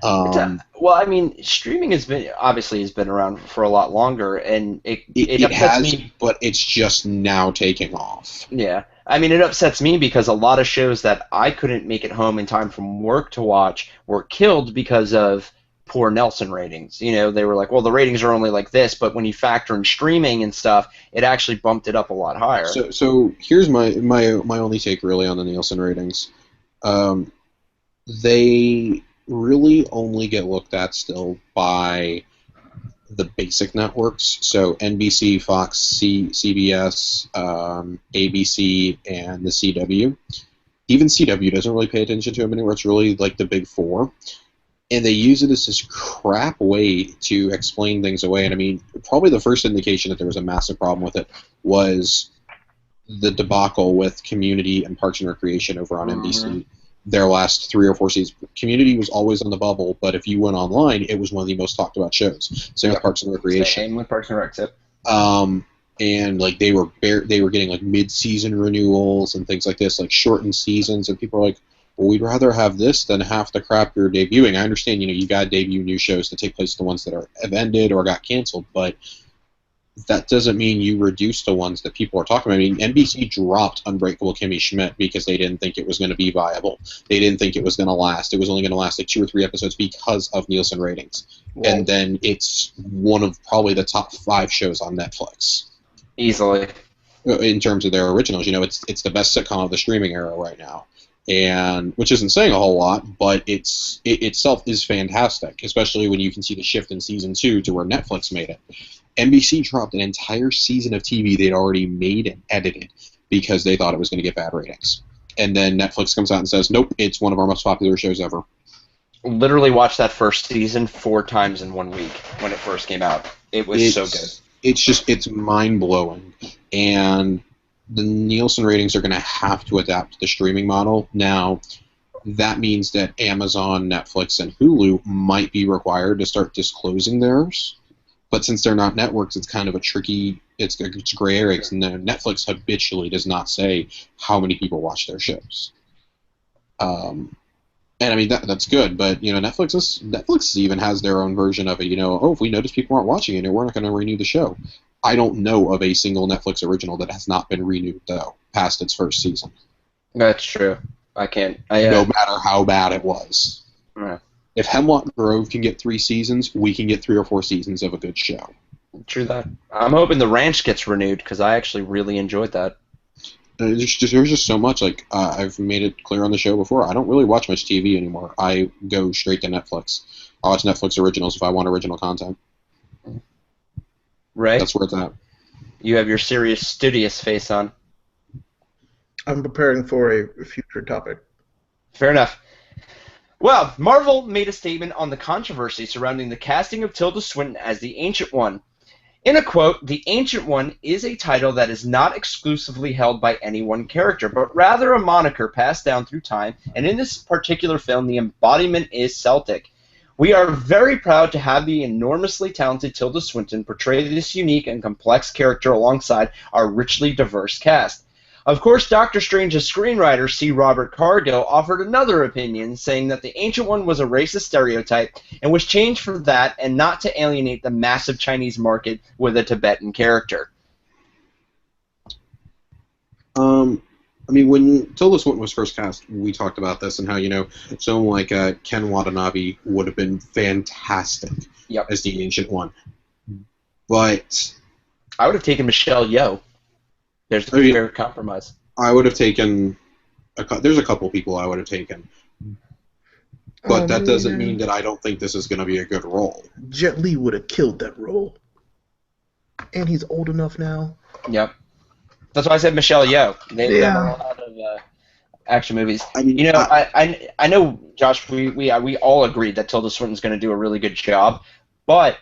Well, I mean, streaming has been around for a lot longer, and it upsets has, me. But it's just now taking off. Yeah, I mean, it upsets me because a lot of shows that I couldn't make it home in time from work to watch were killed because of poor Nelson ratings. They were like, well, the ratings are only like this, but when you factor in streaming and stuff, it actually bumped it up a lot higher. So here's my only take really on the Nielsen ratings. They really only get looked at still by the basic networks, so NBC, Fox, CBS, ABC, and the CW. Even CW doesn't really pay attention to them anymore. It's really like the big four. And they use it as this crap way to explain things away. And I mean, probably the first indication that there was a massive problem with it was the debacle with Community and Parks and Recreation over on NBC. Their last 3 or 4 seasons. Community was always on the bubble, but if you went online, it was one of the most talked about shows. Same with Parks and Recreation. Same with Parks and Rec. And like they were getting like mid-season renewals and things like this, like shortened seasons, and people are like, well, we'd rather have this than half the crap you're debuting. I understand, you got to debut new shows to take place to the ones that have ended or got canceled, but that doesn't mean you reduce the ones that people are talking about. I mean, NBC dropped Unbreakable Kimmy Schmidt because they didn't think it was going to be viable. They didn't think it was going to last. It was only going to last like 2 or 3 episodes because of Nielsen ratings. Whoa. And then it's one of probably the top 5 shows on Netflix. Easily. In terms of their originals. It's the best sitcom of the streaming era right now. And which isn't saying a whole lot, but it itself is fantastic, especially when you can see the shift in season 2 to where Netflix made it. NBC dropped an entire season of TV they'd already made and edited because they thought it was going to get bad ratings. And then Netflix comes out and says, nope, it's one of our most popular shows ever. Literally watched that first season 4 times in 1 week when it first came out. It was so good. It's mind-blowing. And the Nielsen ratings are going to have to adapt to the streaming model. Now, that means that Amazon, Netflix, and Hulu might be required to start disclosing theirs. But since they're not networks, it's kind of a tricky, it's gray area. And Netflix habitually does not say how many people watch their shows. And I mean, that's good, but Netflix even has their own version of it. If we notice people aren't watching it, we're not going to renew the show. I don't know of a single Netflix original that has not been renewed, though, past its first season. That's true. I can't. No matter how bad it was. Yeah. If Hemlock Grove can get 3 seasons, we can get 3 or 4 seasons of a good show. True that. I'm hoping The Ranch gets renewed because I actually really enjoyed that. There's just so much. Like I've made it clear on the show before, I don't really watch much TV anymore. I go straight to Netflix. I watch Netflix originals if I want original content. Right. That's where it's at. You have your serious, studious face on. I'm preparing for a future topic. Fair enough. Well, Marvel made a statement on the controversy surrounding the casting of Tilda Swinton as the Ancient One. In a quote, the Ancient One is a title that is not exclusively held by any one character, but rather a moniker passed down through time, and in this particular film, the embodiment is Celtic. We are very proud to have the enormously talented Tilda Swinton portray this unique and complex character alongside our richly diverse cast. Of course, Doctor Strange's screenwriter, C. Robert Cargill, offered another opinion, saying that the Ancient One was a racist stereotype and was changed for that and not to alienate the massive Chinese market with a Tibetan character. I mean, when Tilda Swinton was first cast, we talked about this and how, someone like Ken Watanabe would have been fantastic as the Ancient One. But I would have taken Michelle Yeoh. There's a fair compromise. I would have taken... There's a couple people I would have taken. But that doesn't mean that I don't think this is going to be a good role. Jet Li would have killed that role. And he's old enough now. Yep. That's why I said Michelle Yeoh. They've done a lot of action movies. I mean, I know, Josh, we all agreed that Tilda Swinton's going to do a really good job. But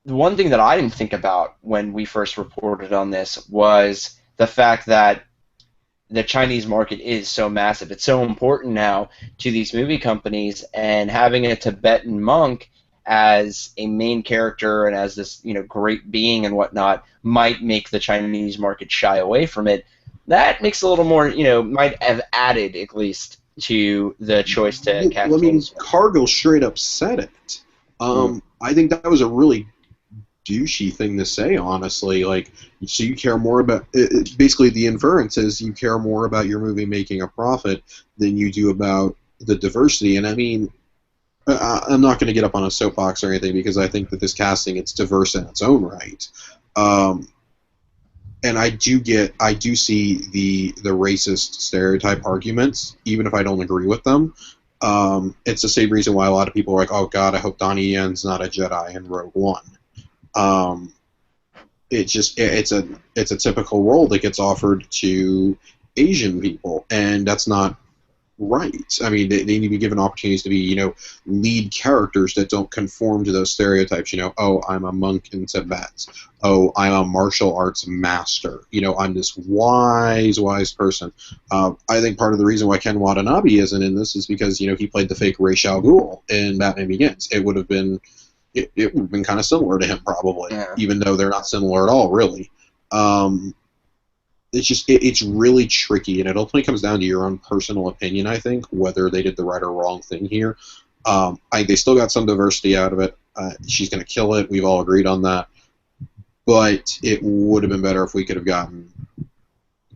the one thing that I didn't think about when we first reported on this was the fact that the Chinese market is so massive. It's so important now to these movie companies, and having a Tibetan monk as a main character and as this great being and whatnot might make the Chinese market shy away from it. That makes a little more, might have added at least to the choice to cast. Well, I mean, Cargill straight up said it. I think that was a really douchey thing to say, honestly. Like, so you care more about basically the inference is you care more about your movie making a profit than you do about the diversity. And I mean, I'm not going to get up on a soapbox or anything because I think that this casting, it's diverse in its own right. And I do see the racist stereotype arguments, even if I don't agree with them. It's the same reason why a lot of people are like, oh God, I hope Donnie Yen's not a Jedi in Rogue One. It's a typical role that gets offered to Asian people, and that's not right. I mean, they need to be given opportunities to be, lead characters that don't conform to those stereotypes. Oh, I'm a monk in Tibet. Oh, I'm a martial arts master. I'm this wise person. I think part of the reason why Ken Watanabe isn't in this is because, he played the fake Ra's al Ghul in Batman Begins. It would have been kind of similar to him, probably, even though they're not similar at all, really. It's really tricky, and it ultimately comes down to your own personal opinion, I think, whether they did the right or wrong thing here. They still got some diversity out of it. She's going to kill it. We've all agreed on that. But it would have been better if we could have gotten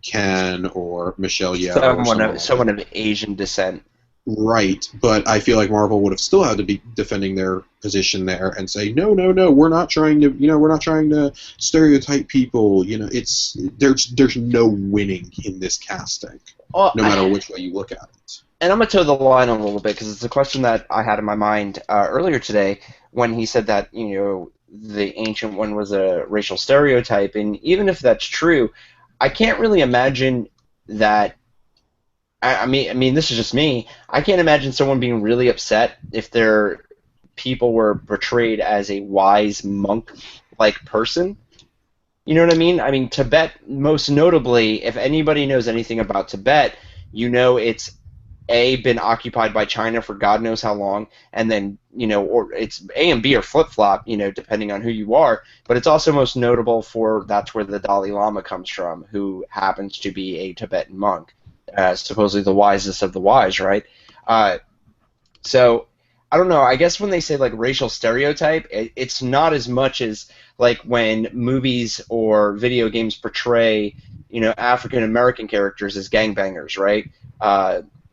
Ken or Michelle Yeoh. Someone of Asian descent. Right, but I feel like Marvel would have still had to be defending their position there and say, no, we're not trying to stereotype people. There's no winning in this casting, no matter which way you look at it. And I'm gonna toe the line a little bit because it's a question that I had in my mind earlier today when he said that the Ancient One was a racial stereotype, and even if that's true, I can't really imagine that. I mean, this is just me. I can't imagine someone being really upset if their people were portrayed as a wise monk-like person. You know what I mean? I mean, Tibet, most notably, if anybody knows anything about Tibet, it's been occupied by China for God knows how long, and then or it's A and B or flip-flop, depending on who you are. But it's also most notable for that's where the Dalai Lama comes from, who happens to be a Tibetan monk. Supposedly the wisest of the wise, right? So, I don't know. I guess when they say, like, racial stereotype, it's not as much as, like, when movies or video games portray, African-American characters as gangbangers, right?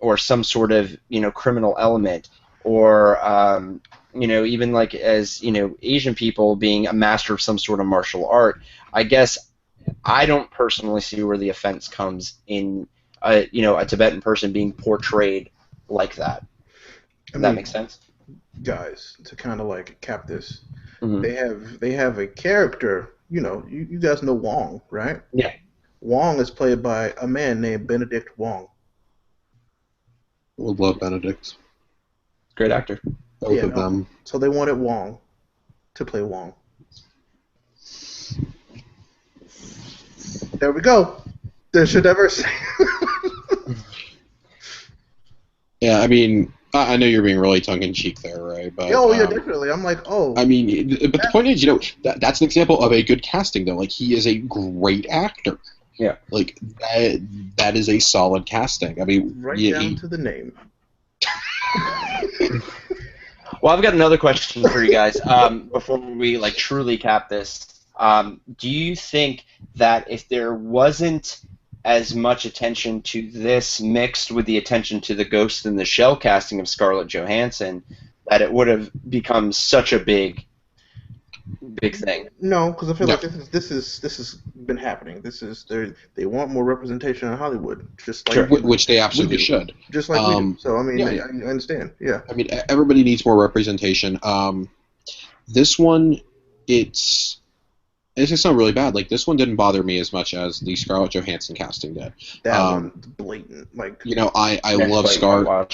Or some sort of, criminal element. Or, even, like, as, Asian people being a master of some sort of martial art. I guess I don't personally see where the offense comes in a Tibetan person being portrayed like that. Does that make sense? Guys, to kind of like cap this, Mm-hmm. they have a character. You guys know Wong, right? Yeah. Wong is played by a man named Benedict Wong. Would love Benedict. Great actor. Both of them. So they wanted Wong to play Wong. There we go. There's your diversity. Yeah, I mean, I know you're being really tongue-in-cheek there, right? But Oh, yeah, definitely. I'm like, oh. I mean, but the point is, that's an example of a good casting, though. Like, he is a great actor. Yeah. Like, that is a solid casting. I mean, Right down to the name. Well, I've got another question for you guys before we truly cap this. Do you think that if there wasn't as much attention to this mixed with the attention to the Ghost in the Shell casting of Scarlett Johansson, that it would have become such a big thing? No, because I feel like this has been happening. They want more representation in Hollywood, just like which they absolutely should. Just like we do. So I mean, I understand. Yeah. I mean, everybody needs more representation. This one, it's just not really bad. Like, this one didn't bother me as much as the Scarlett Johansson casting did. That one's blatant. Like, I love I love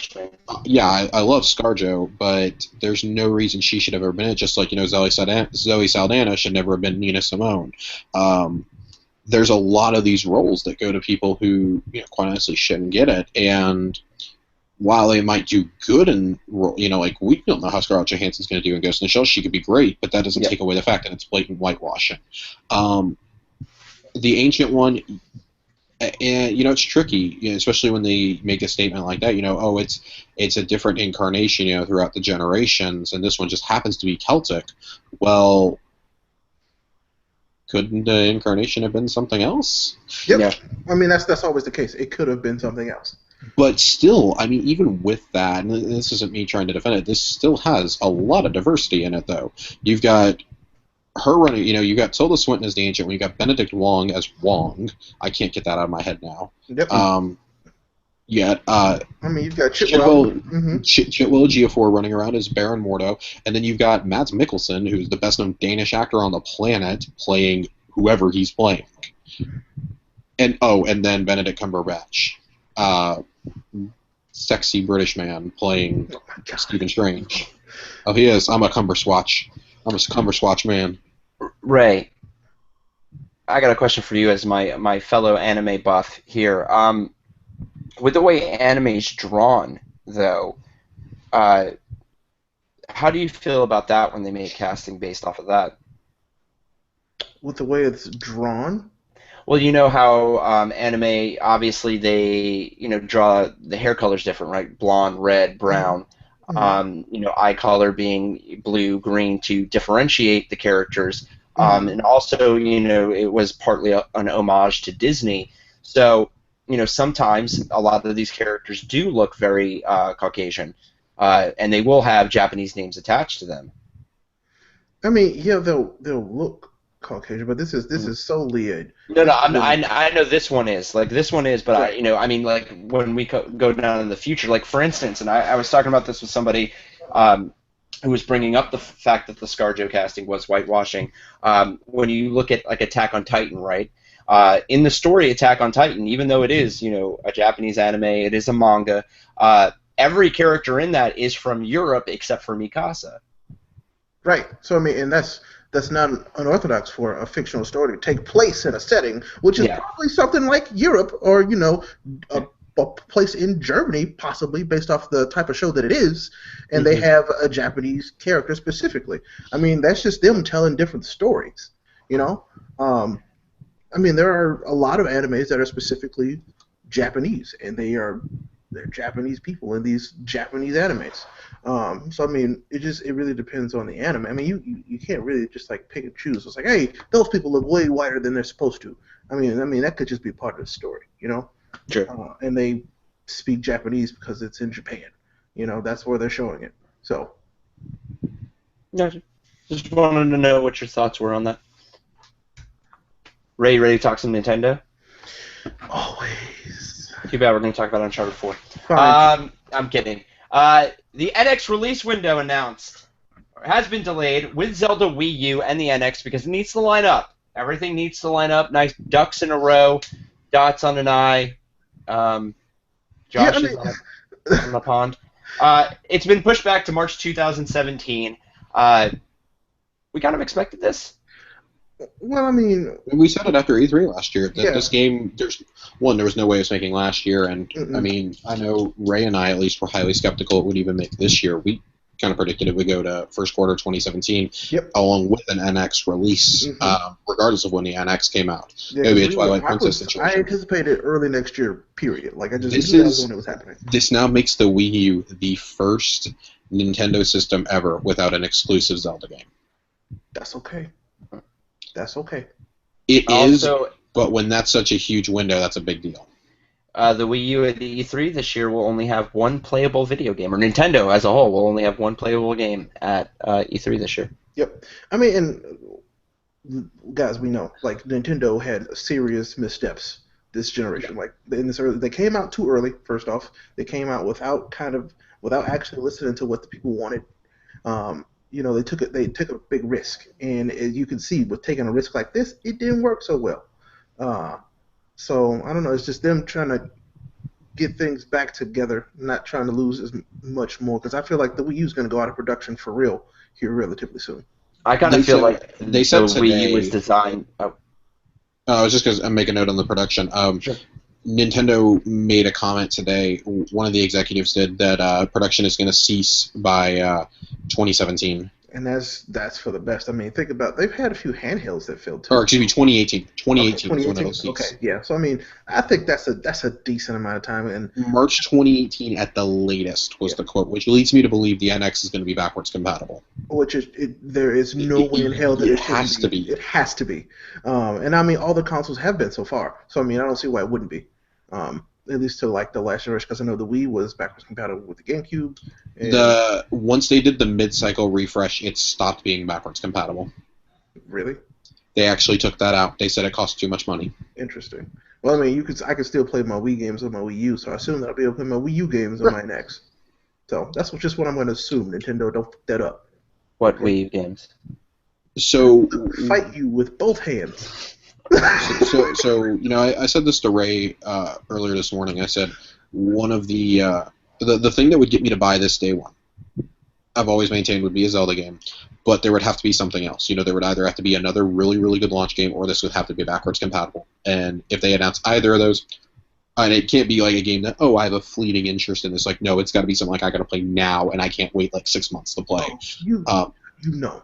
ScarJo, but there's no reason she should have ever been it. Just like Zoe Saldana should never have been Nina Simone. There's a lot of these roles that go to people who quite honestly shouldn't get it, and while they might do good in, like, we don't know how Scarlett Johansson's going to do in Ghost in the Shell. She could be great, but that doesn't take away the fact that it's blatant whitewashing. The Ancient one, and it's tricky, especially when they make a statement like that. It's a different incarnation, throughout the generations, and this one just happens to be Celtic. Well, couldn't the incarnation have been something else? Yep. Yeah. I mean, that's always the case. It could have been something else. But still, I mean, even with that, and this isn't me trying to defend it, this still has a lot of diversity in it, though. You've got her running, you've got Tilda Swinton as the Ancient One, you've got Benedict Wong as Wong. I can't get that out of my head now. Yep. I mean, you've got Chitwell. Chitwell Ejiofor running around as Baron Mordo, and then you've got Mads Mikkelsen, who's the best-known Danish actor on the planet, playing whoever he's playing. And then Benedict Cumberbatch. Sexy British man playing Stephen Strange. Oh, he is. I'm a Cumberswatch. I'm a Cumberswatch man. Ray, I got a question for you as my fellow anime buff here. With the way anime's drawn, though, how do you feel about that when they make casting based off of that? With the way it's drawn? Well, you know how anime, obviously they, draw the hair colors different, right? Blonde, red, brown. Mm-hmm. Eye color being blue, green to differentiate the characters. And also, it was partly an homage to Disney. So, sometimes a lot of these characters do look very Caucasian, and they will have Japanese names attached to them. I mean, yeah, they'll look Caucasian, but this is solely a... No, I know this one is. Like, this one is, but right. I mean, like, when we go down in the future, like, for instance, and I was talking about this with somebody who was bringing up the fact that the ScarJo casting was whitewashing. When you look at, like, Attack on Titan, right? In the story Attack on Titan, even though it is, a Japanese anime, it is a manga, every character in that is from Europe except for Mikasa. Right. So, I mean, and that's not unorthodox for a fictional story to take place in a setting, which is probably something like Europe or, a place in Germany, possibly, based off the type of show that it is, and they have a Japanese character specifically. I mean, that's just them telling different stories, I mean, there are a lot of animes that are specifically Japanese, and they're Japanese people in these Japanese animes. So I mean, it really depends on the anime. I mean, you can't really just like pick and choose. It's like, hey, those people look way whiter than they're supposed to. I mean that could just be part of the story, Sure. And they speak Japanese because it's in Japan. That's where they're showing it. So. No, just wanted to know what your thoughts were on that. Ray, ready to talk some Nintendo? Always. Too bad we're going to talk about Uncharted 4. Fine. I'm kidding. The NX release window announced has been delayed with Zelda Wii U and the NX because it needs to line up. Everything needs to line up. Nice ducks in a row, dots on an I. Josh is on the pond. It's been pushed back to March 2017. We kind of expected this. Well, I mean, We said it after E3 last year that yeah. this game, there was no way it was making last year, and I Mm-mm. mean, I know Ray and I at least were highly skeptical it would even make this year. We kind of predicted it would go to first quarter 2017, Yep. along with an NX release, Mm-hmm. regardless of when the NX came out. Yeah, It would because be a Twilight Princess I situation. anticipated early next year. Period. Like I just This knew that was is when it was happening. this now makes the Wii U the first Nintendo system ever without an exclusive Zelda game. That's okay. That's okay. It is, Also, but when that's such a huge window, that's a big deal. the Wii U at the E3 this year will only have one playable video game, or Nintendo as a whole will only have one playable game at E3 this year. Yep. I mean, and guys, we know like Nintendo had serious missteps this generation. Like in this early, they came out too early. First off, they came out without actually listening to what the people wanted. They took a big risk, and as you can see, with taking a risk like this, it didn't work so well. Uh, so I don't know. It's just them trying to get things back together, not trying to lose as much more. Because I feel like the Wii U is going to go out of production for real here relatively soon. I kind They of feel said like they the said Wii U was today. designed. Oh, I was just going to make a note on the production. sure. Nintendo made a comment today. One of the executives did that production is going to cease by 2017, And that's for the best. I mean, think about they've had a few handhelds that failed or too. excuse me, 2018. Okay, 2018 is when it'll 2018. cease. Okay, yeah. So I mean, I think that's a decent amount of time, and March 2018 at the latest was yeah, the quote, which leads me to believe the NX is going to be backwards compatible. which is there is no way in hell that It it shouldn't has to be. be. It has to be. And I mean, all the consoles have been so far. So I mean, I don't see why it wouldn't be. At least to like the last generation, because I know the Wii was backwards compatible with the GameCube, and Once they did the mid-cycle refresh, it stopped being backwards compatible. really They actually took that out. They said it cost too much money. interesting. Well, I mean, I could still play my Wii games on my Wii U, so I assume that I'll be able to play my Wii U games on my NX. So that's just what I'm going to assume. Nintendo, don't fuck that up. What Okay. Wii U games? So, Fight you with both hands. I said this to Ray earlier this morning. I said one of the thing that would get me to buy this day one, I've always maintained would be a Zelda game, but there would have to be something else. There would either have to be another really, really good launch game, or this would have to be backwards compatible. And if they announce either of those, and it can't be like a game that, I have a fleeting interest in this. Like, no, it's got to be something like I got to play now, and I can't wait like 6 months to play.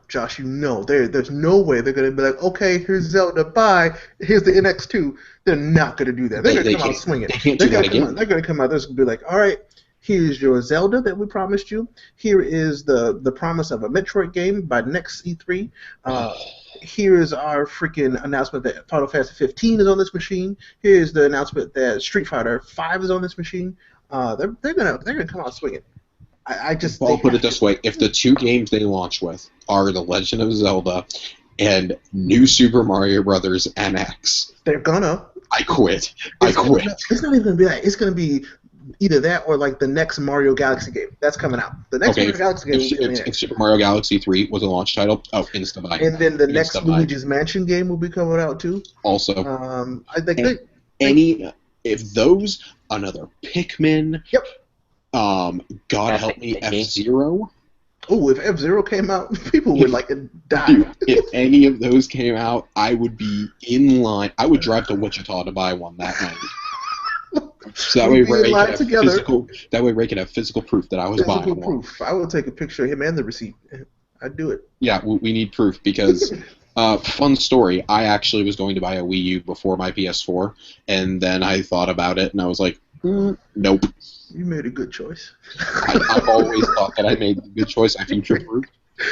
Josh, there's no way they're going to be like, okay, here's Zelda, bye, here's the NX2. They're not going to do that. They're going to come out swinging. They can't do that again. They're going to come out, they're going to be like, all right, here's your Zelda that we promised you. Here is the promise of a Metroid game by next E3. Here's our freaking announcement that Final Fantasy 15 is on this machine. Here's the announcement that Street Fighter 5 is on this machine. They're gonna come out swinging. I'll put it this way: if the two games they launch with are The Legend of Zelda and New Super Mario Brothers NX, they're gonna. I quit. It's not even gonna be that. It's gonna be either that or like the next Mario Galaxy game that's coming out. The next Mario Galaxy game will be if Super Mario Galaxy 3 was a launch title, insta-buy. And then the next Luigi's Mansion game will be coming out too. Also, I think if those another Pikmin. Yep. God help me, F-Zero. Oh, if F-Zero came out, people would die. Dude, if any of those came out, I would be in line. I would drive to Wichita to buy one that night. So that way Ray could have physical proof that I was buying one. I will take a picture of him and the receipt. I'd do it. Yeah, we need proof because, fun story, I actually was going to buy a Wii U before my PS4, and then I thought about it, and I was like, nope. You made a good choice. I've always thought that I made a good choice. I future-proofed.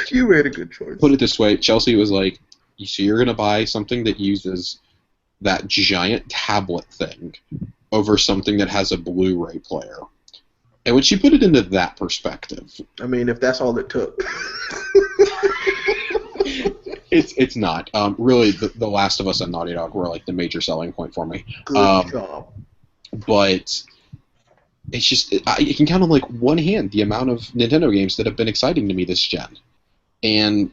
You made a good choice. Put it this way, Chelsea was like, so you're going to buy something that uses that giant tablet thing over something that has a Blu-ray player. And when she put it into that perspective... I mean, if that's all it took. It's not. Really, the Last of Us and Naughty Dog were like the major selling point for me. Good job. But... it's just, you can count on like one hand the amount of Nintendo games that have been exciting to me this gen. And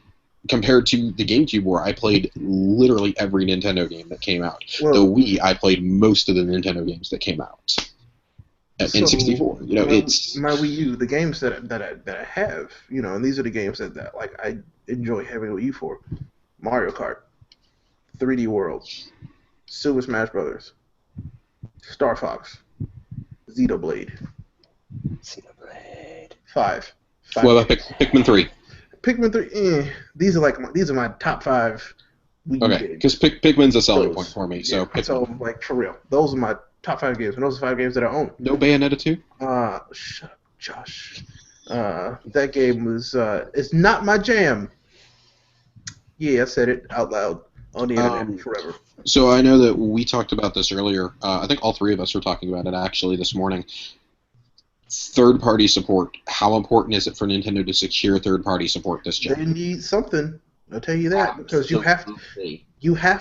compared to the GameCube, where I played literally every Nintendo game that came out. Well, the Wii, I played most of the Nintendo games that came out. In 64. It's... My Wii U, the games that I have, and these are the games that like I enjoy having a Wii U for. Mario Kart, 3D World, Super Smash Brothers, Star Fox, Xenoblade. Xenoblade. 5. What 5 about games. Pikmin 3? Pikmin 3, these are my top 5 Wii U Okay, games. because Pikmin's a selling Those. point for me. Yeah. So Pikmin. So, like, for real. Those are my top 5 games, and those are 5 games that I own. No Bayonetta 2? Shut up, Josh. That game was, it's not my jam. Yeah, I said it out loud on the internet forever. So I know that we talked about this earlier. I think all three of us were talking about it actually this morning. Third-party support. How important is it for Nintendo to secure third-party support this gen? They need something. I'll tell you that, because you have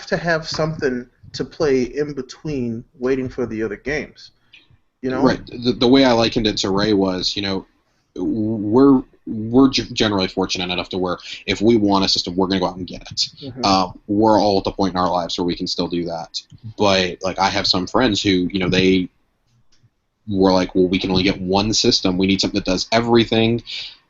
to have something to play in between waiting for the other games. You know? Right. The way I likened it to Ray was, we're generally fortunate enough to where if we want a system, we're going to go out and get it. Mm-hmm. We're all at the point in our lives where we can still do that. But like I have some friends who, they were like, well, we can only get one system. We need something that does everything.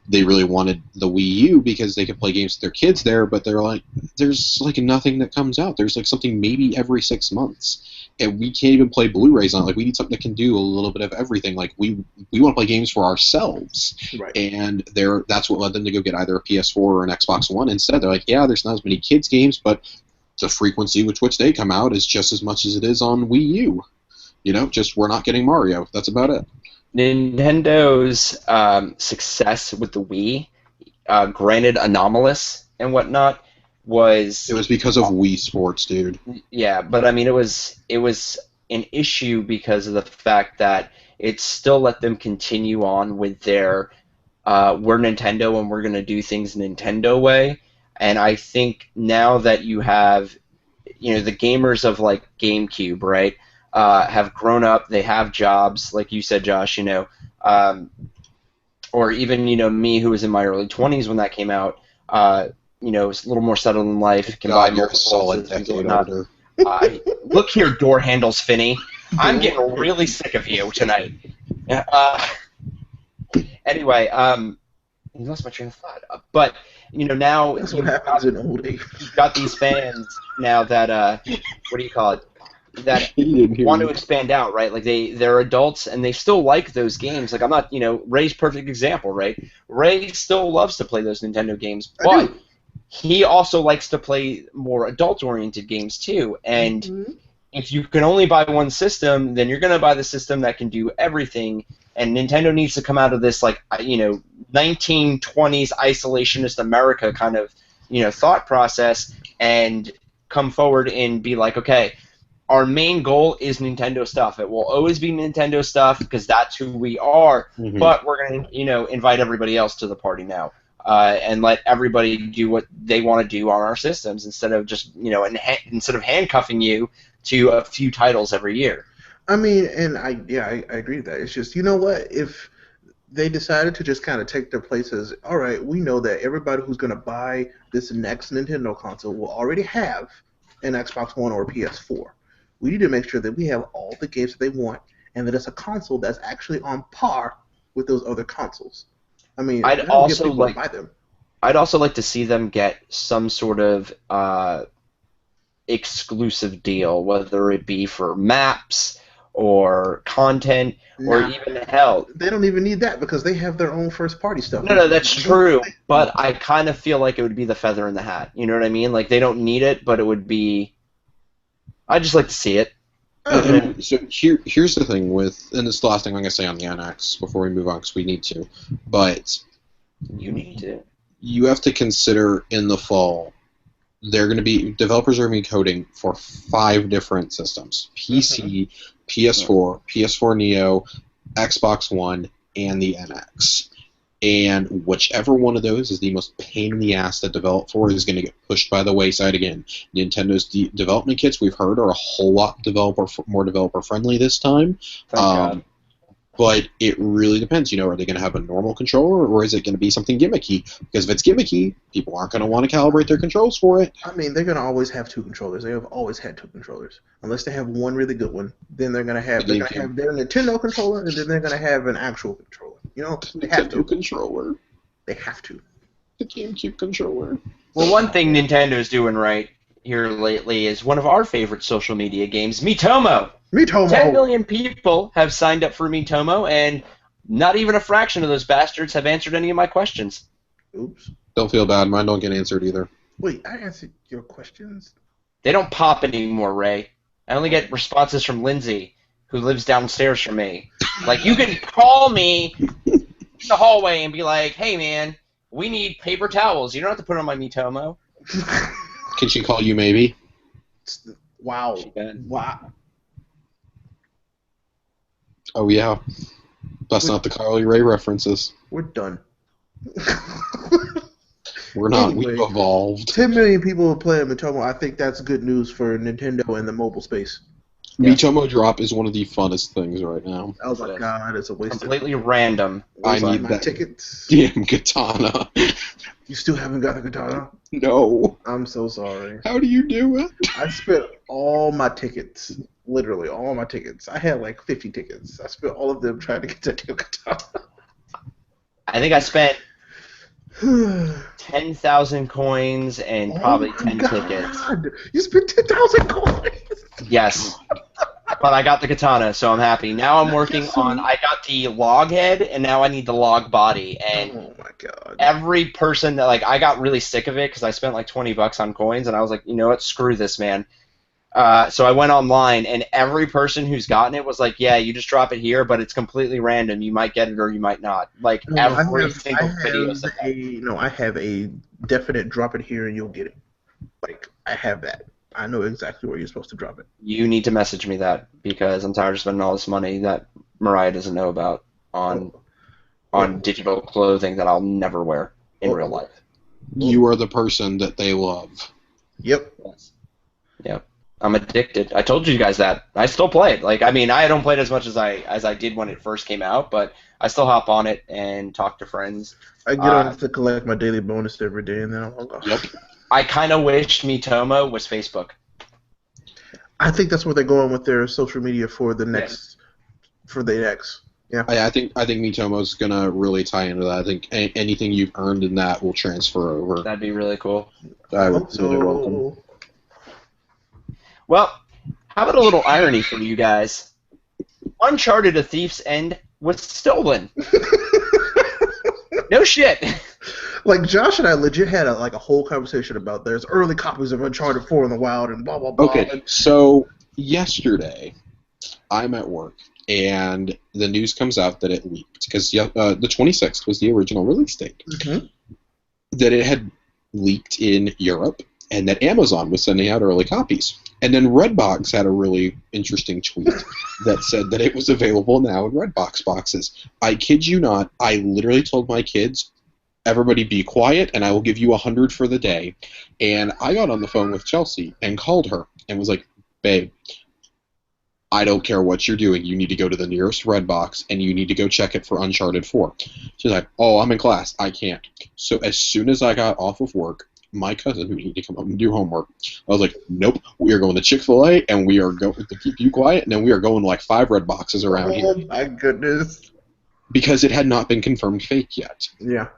They really wanted the Wii U because they could play games with their kids there, but they're like, there's like nothing that comes out. There's like something maybe every 6 months, and we can't even play Blu-rays on it. Like we need something that can do a little bit of everything. Like we want to play games for ourselves, right. And that's what led them to go get either a PS4 or an Xbox One instead. They're like, yeah, there's not as many kids games, but the frequency with which they come out is just as much as it is on Wii U. Just we're not getting Mario. That's about it. Nintendo's success with the Wii, granted anomalous and whatnot, it was because of Wii Sports, dude. Yeah, but I mean it was an issue because of the fact that it still let them continue on with their we're Nintendo and we're going to do things Nintendo way. And I think now that you have the gamers of like GameCube, right? Have grown up, they have jobs, like you said, Josh, or even, me who was in my early 20s when that came out, was a little more settled in life, can buy you're a solid decade older. Look here, door handles, Finney. I'm getting really sick of you tonight. Anyway, you lost my train of thought. But, now that's what happens in old age. You've got these fans now that, what do you call it? That want to expand out, right? Like they're adults and they still like those games. Like I'm not, Ray's perfect example, right? Ray still loves to play those Nintendo games, but he also likes to play more adult-oriented games too. And if you can only buy one system, then you're going to buy the system that can do everything. And Nintendo needs to come out of this 1920s isolationist America kind of, thought process and come forward and be like, okay, our main goal is Nintendo stuff. It will always be Nintendo stuff because that's who we are. Mm-hmm. But we're going to, invite everybody else to the party now and let everybody do what they want to do on our systems instead of just, instead of handcuffing you to a few titles every year. I mean, and I agree with that. It's just, you know what? If they decided to just kind of take their places, all right, we know that everybody who's going to buy this next Nintendo console will already have an Xbox One or a PS4. We need to make sure that we have all the games that they want and that it's a console that's actually on par with those other consoles. I mean, I'd also like to see them get some sort of exclusive deal, whether it be for maps or content or even hell. They don't even need that because they have their own first-party stuff. No, that's true, but I kind of feel like it would be the feather in the hat. You know what I mean? Like, they don't need it, but it would be... I'd just like to see it. So here's the thing with, and this is the last thing I'm going to say on the NX before we move on because we need to, but you need to. You have to consider in the fall, developers are going to be coding for 5 different systems: PC, PS4, PS4 Neo, Xbox One, and the NX. And whichever one of those is the most pain in the ass to develop for is going to get pushed by the wayside again. Nintendo's development kits, we've heard, are a whole lot more developer-friendly this time. Thank God. But it really depends. Are they going to have a normal controller, or is it going to be something gimmicky? Because if it's gimmicky, people aren't going to want to calibrate their controls for it. I mean, they're going to always have 2 controllers. They have always had 2 controllers. Unless they have one really good one, then they're going to have their Nintendo controller, and then they're going to have an actual controller. They have to. Controller. They have to. The GameCube controller. Well, one thing Nintendo's doing right here lately is one of our favorite social media games, Miitomo. 10 Mitomo. million people have signed up for Miitomo, and not even a fraction of those bastards have answered any of my questions. Oops. Don't feel bad. Mine don't get answered either. Wait, I answered your questions. They don't pop anymore, Ray. I only get responses from Lindsay, who lives downstairs from me. Like, you can call me in the hallway and be like, hey, man, we need paper towels. You don't have to put it on my Miitomo. Can she call you maybe? Wow. She can. Wow. Oh, yeah. That's not the Carly Ray references. We're done. We're not. Anyway. We've evolved. 10 million people playing Mitomo. I think that's good news for Nintendo and the mobile space. Yeah. Miitomo Drop is one of the funnest things right now. Oh my god, it's a waste Completely random. I of need my that tickets. damn katana. You still haven't got the katana? No. I'm so sorry. How do you do it? I spent all my tickets. Literally all my tickets. I had like 50 tickets. I spent all of them trying to get that damn katana. I think I spent 10,000 coins and probably 10 tickets. You spent 10,000 coins. Yes. But I got the katana, so I'm happy. Now I'm working on. I got the log head, and now I need the log body. And Oh my god. every person that I got really sick of it because I spent like $20 on coins, and I was like, you know what, screw this, man. So I went online, and every person who's gotten it was like, yeah, you just drop it here, but it's completely random. You might get it or you might not. Like every single video said that. I have a definite drop it here and you'll get it. Like I have that. I know exactly where you're supposed to drop it. You need to message me that because I'm tired of spending all this money that Mariah doesn't know about on digital clothing that I'll never wear in real life. You are the person that they love. Yep. Yes. Yep. I'm addicted. I told you guys that. I still play it. Like, I mean, I don't play it as much as I did when it first came out, but I still hop on it and talk to friends. I get on it to collect my daily bonus every day, and then I'm like, oh. Yep. I kind of wish Miitomo was Facebook. I think that's where they're going with their social media for the next, for the X. Yeah. I think Miitomo's gonna really tie into that. I think anything you've earned in that will transfer over. That'd be really cool. I would really welcome. Well, how about a little irony for you guys? Uncharted: A Thief's End was stolen. No shit. Like Josh and I legit had a whole conversation about there's early copies of Uncharted 4 in the wild and blah blah blah. Okay, so yesterday I'm at work and the news comes out that it leaked because the 26th was the original release date. Mm-hmm. That it had leaked in Europe and that Amazon was sending out early copies. And then Redbox had a really interesting tweet that said that it was available now in Redbox boxes. I kid you not, I literally told my kids, everybody be quiet and I will give you 100 for the day. And I got on the phone with Chelsea and called her and was like, babe, I don't care what you're doing. You need to go to the nearest Redbox and you need to go check it for Uncharted 4. She's like, oh, I'm in class. I can't. So as soon as I got off of work, my cousin, who needed to come up and do homework, I was like, nope, we are going to Chick-fil-A and we are going to keep you quiet, and then we are going to like 5 Red Boxes around here. Oh my goodness. Because it had not been confirmed fake yet. Yeah.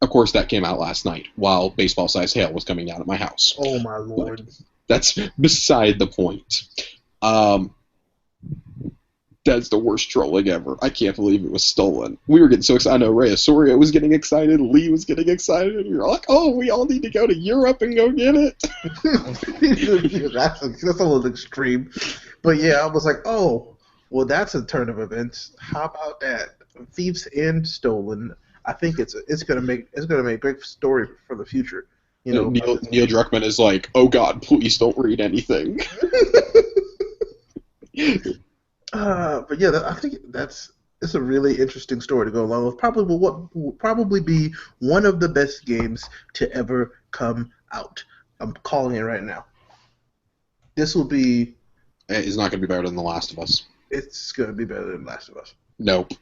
Of course, that came out last night while baseball-sized hail was coming down at my house. Oh my lord. But that's beside the point. That's the worst trolling ever. I can't believe it was stolen. We were getting so excited. I know Ray Asoria was getting excited. Lee was getting excited. We were like, oh, we all need to go to Europe and go get it. that's a little extreme. But yeah, I was like, oh, well, that's a turn of events. How about that? Thieves End stolen. I think it's gonna make a great story for the future. You know, Neil Druckmann is like, oh God, please don't read anything. But yeah, I think it's a really interesting story to go along with. Probably what will probably be one of the best games to ever come out. I'm calling it right now. This will be. It's not going to be better than The Last of Us. It's going to be better than Last of Us. Nope.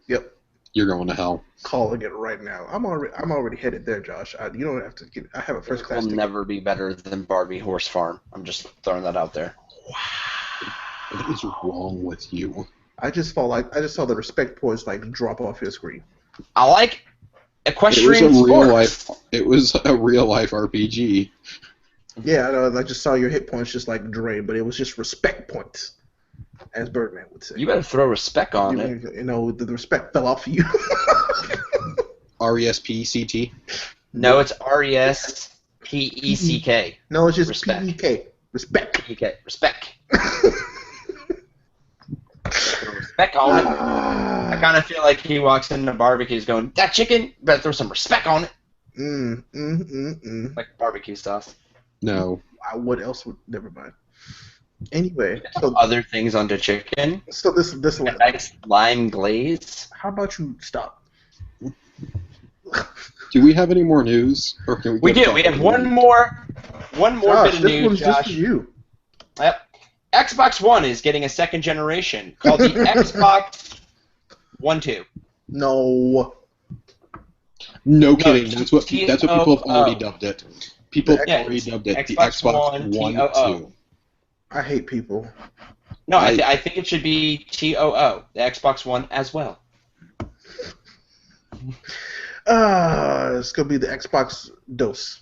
Yep. You're going to hell. Calling it right now. I'm already headed there, Josh. You don't have to get. I have a first class. It will ticket. never be better than Barbie Horse Farm. I'm just throwing that out there. Wow. What is wrong with you? I just saw the respect points drop off your screen. I like equestrian It was sports. a real life RPG. Yeah, I know. I just saw your hit points just like drain, but it was just respect points, as Birdman would say. You better throw respect on it. You know, the respect fell off you. RESPCT. No, it's RESPECK. No, it's just Respect. PEK. Respect. PEK. Respect. Throw respect on it. I kind of feel like he walks into barbecues going, "That chicken, better throw some respect on it." Like barbecue sauce. No. What else would? Never mind. Anyway, so Other things onto chicken. so this A nice lime glaze. How about you stop? Do we have any more news? Or can We go do. We have one more Josh, bit of this news, one's just Josh. for you. Yep. Xbox One is getting a second generation called the Xbox One 2. No. No kidding. That's what people have TOO. already dubbed it. People have Yeah, already dubbed it the Xbox Xbox One One TOO. 2. I hate people. No, I think it should be TOO, the Xbox One as well. It's gonna be the Xbox DOS.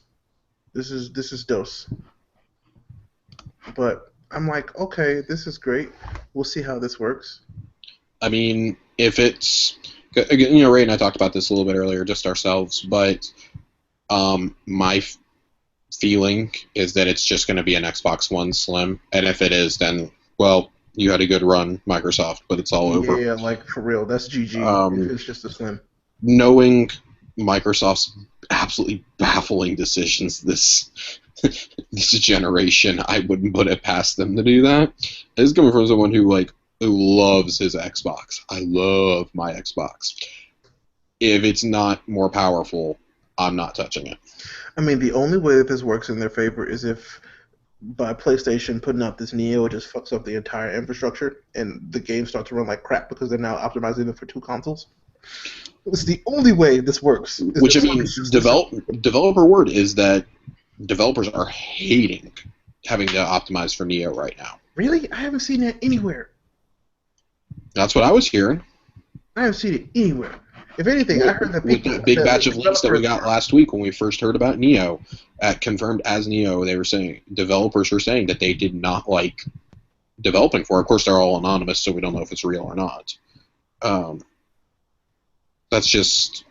This is DOS. But I'm like, okay, this is great. We'll see how this works. I mean, if it's, you know, Ray and I talked about this a little bit earlier, just ourselves, but my feeling is that it's just going to be an Xbox One Slim, and if it is, then, well, you had a good run, Microsoft, but it's all over. Yeah, like for real, that's GG. If it's just a Slim. Knowing Microsoft's absolutely baffling decisions this generation, I wouldn't put it past them to do that. This is coming from someone who loves his Xbox. I love my Xbox. If it's not more powerful, I'm not touching it. I mean, the only way that this works in their favor is if by PlayStation putting out this Neo, it just fucks up the entire infrastructure and the games start to run like crap because they're now optimizing them for two consoles. It's the only way this works. Which, I mean, developer word is that developers are hating having to optimize for Neo right now. Really? I haven't seen that anywhere. That's what I was hearing. I haven't seen it anywhere. If anything, I heard that With people... the big batch of leaks that we got last week when we first heard about Neo, confirmed as Neo, they were saying, developers were saying that they did not like developing for it. Of course, they're all anonymous, so we don't know if it's real or not. That's just...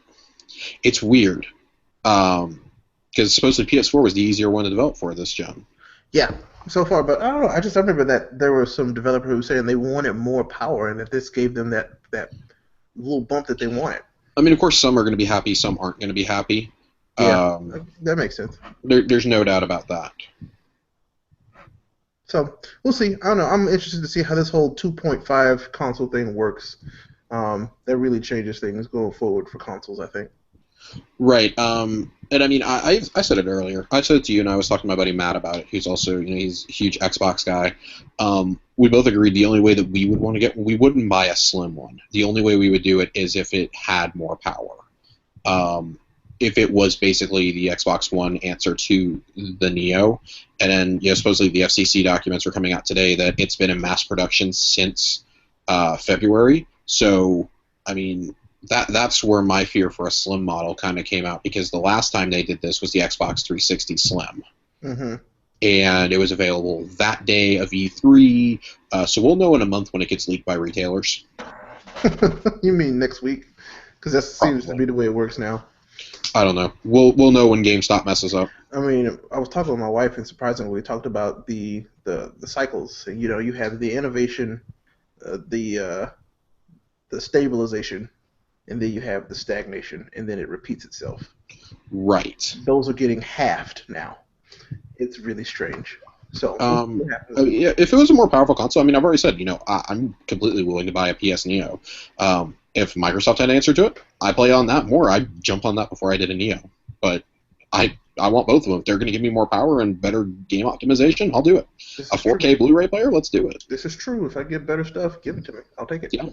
It's weird. Because supposedly PS4 was the easier one to develop for this gen. Yeah, so far, but I don't know. I remember that there were some developers who were saying they wanted more power and that this gave them that little bump that they wanted. I mean, of course, some are going to be happy, some aren't going to be happy. Yeah, that makes sense. There's no doubt about that. So, we'll see. I don't know. I'm interested to see how this whole 2.5 console thing works. That really changes things going forward for consoles, I think. Right. And I mean, I said it earlier. I said it to you, and I was talking to my buddy Matt about it. He's also, he's a huge Xbox guy. We both agreed the only way that we would want to we wouldn't buy a slim one. The only way we would do it is if it had more power. If it was basically the Xbox One answer to the Neo, and then supposedly the FCC documents were coming out today that it's been in mass production since February. So, I mean, that's where my fear for a slim model kind of came out, because the last time they did this was the Xbox 360 Slim. Mm-hmm. And it was available that day of E3, so we'll know in a month when it gets leaked by retailers. You mean next week? Because that seems to be the way it works now. I don't know. We'll know when GameStop messes up. I mean, I was talking with my wife, and surprisingly, we talked about the cycles. You know, you have the innovation, the stabilization, and then you have the stagnation, and then it repeats itself. Right. Those are getting halved now. It's really strange. So, if it was a more powerful console, I mean, I've already said, I'm completely willing to buy a PS Neo. If Microsoft had an answer to it, I play on that more. I'd jump on that before I did a Neo. But I want both of them. If they're going to give me more power and better game optimization, I'll do it. A 4K Blu-ray player, let's do it. This is true. If I get better stuff, give it to me. I'll take it. Yeah,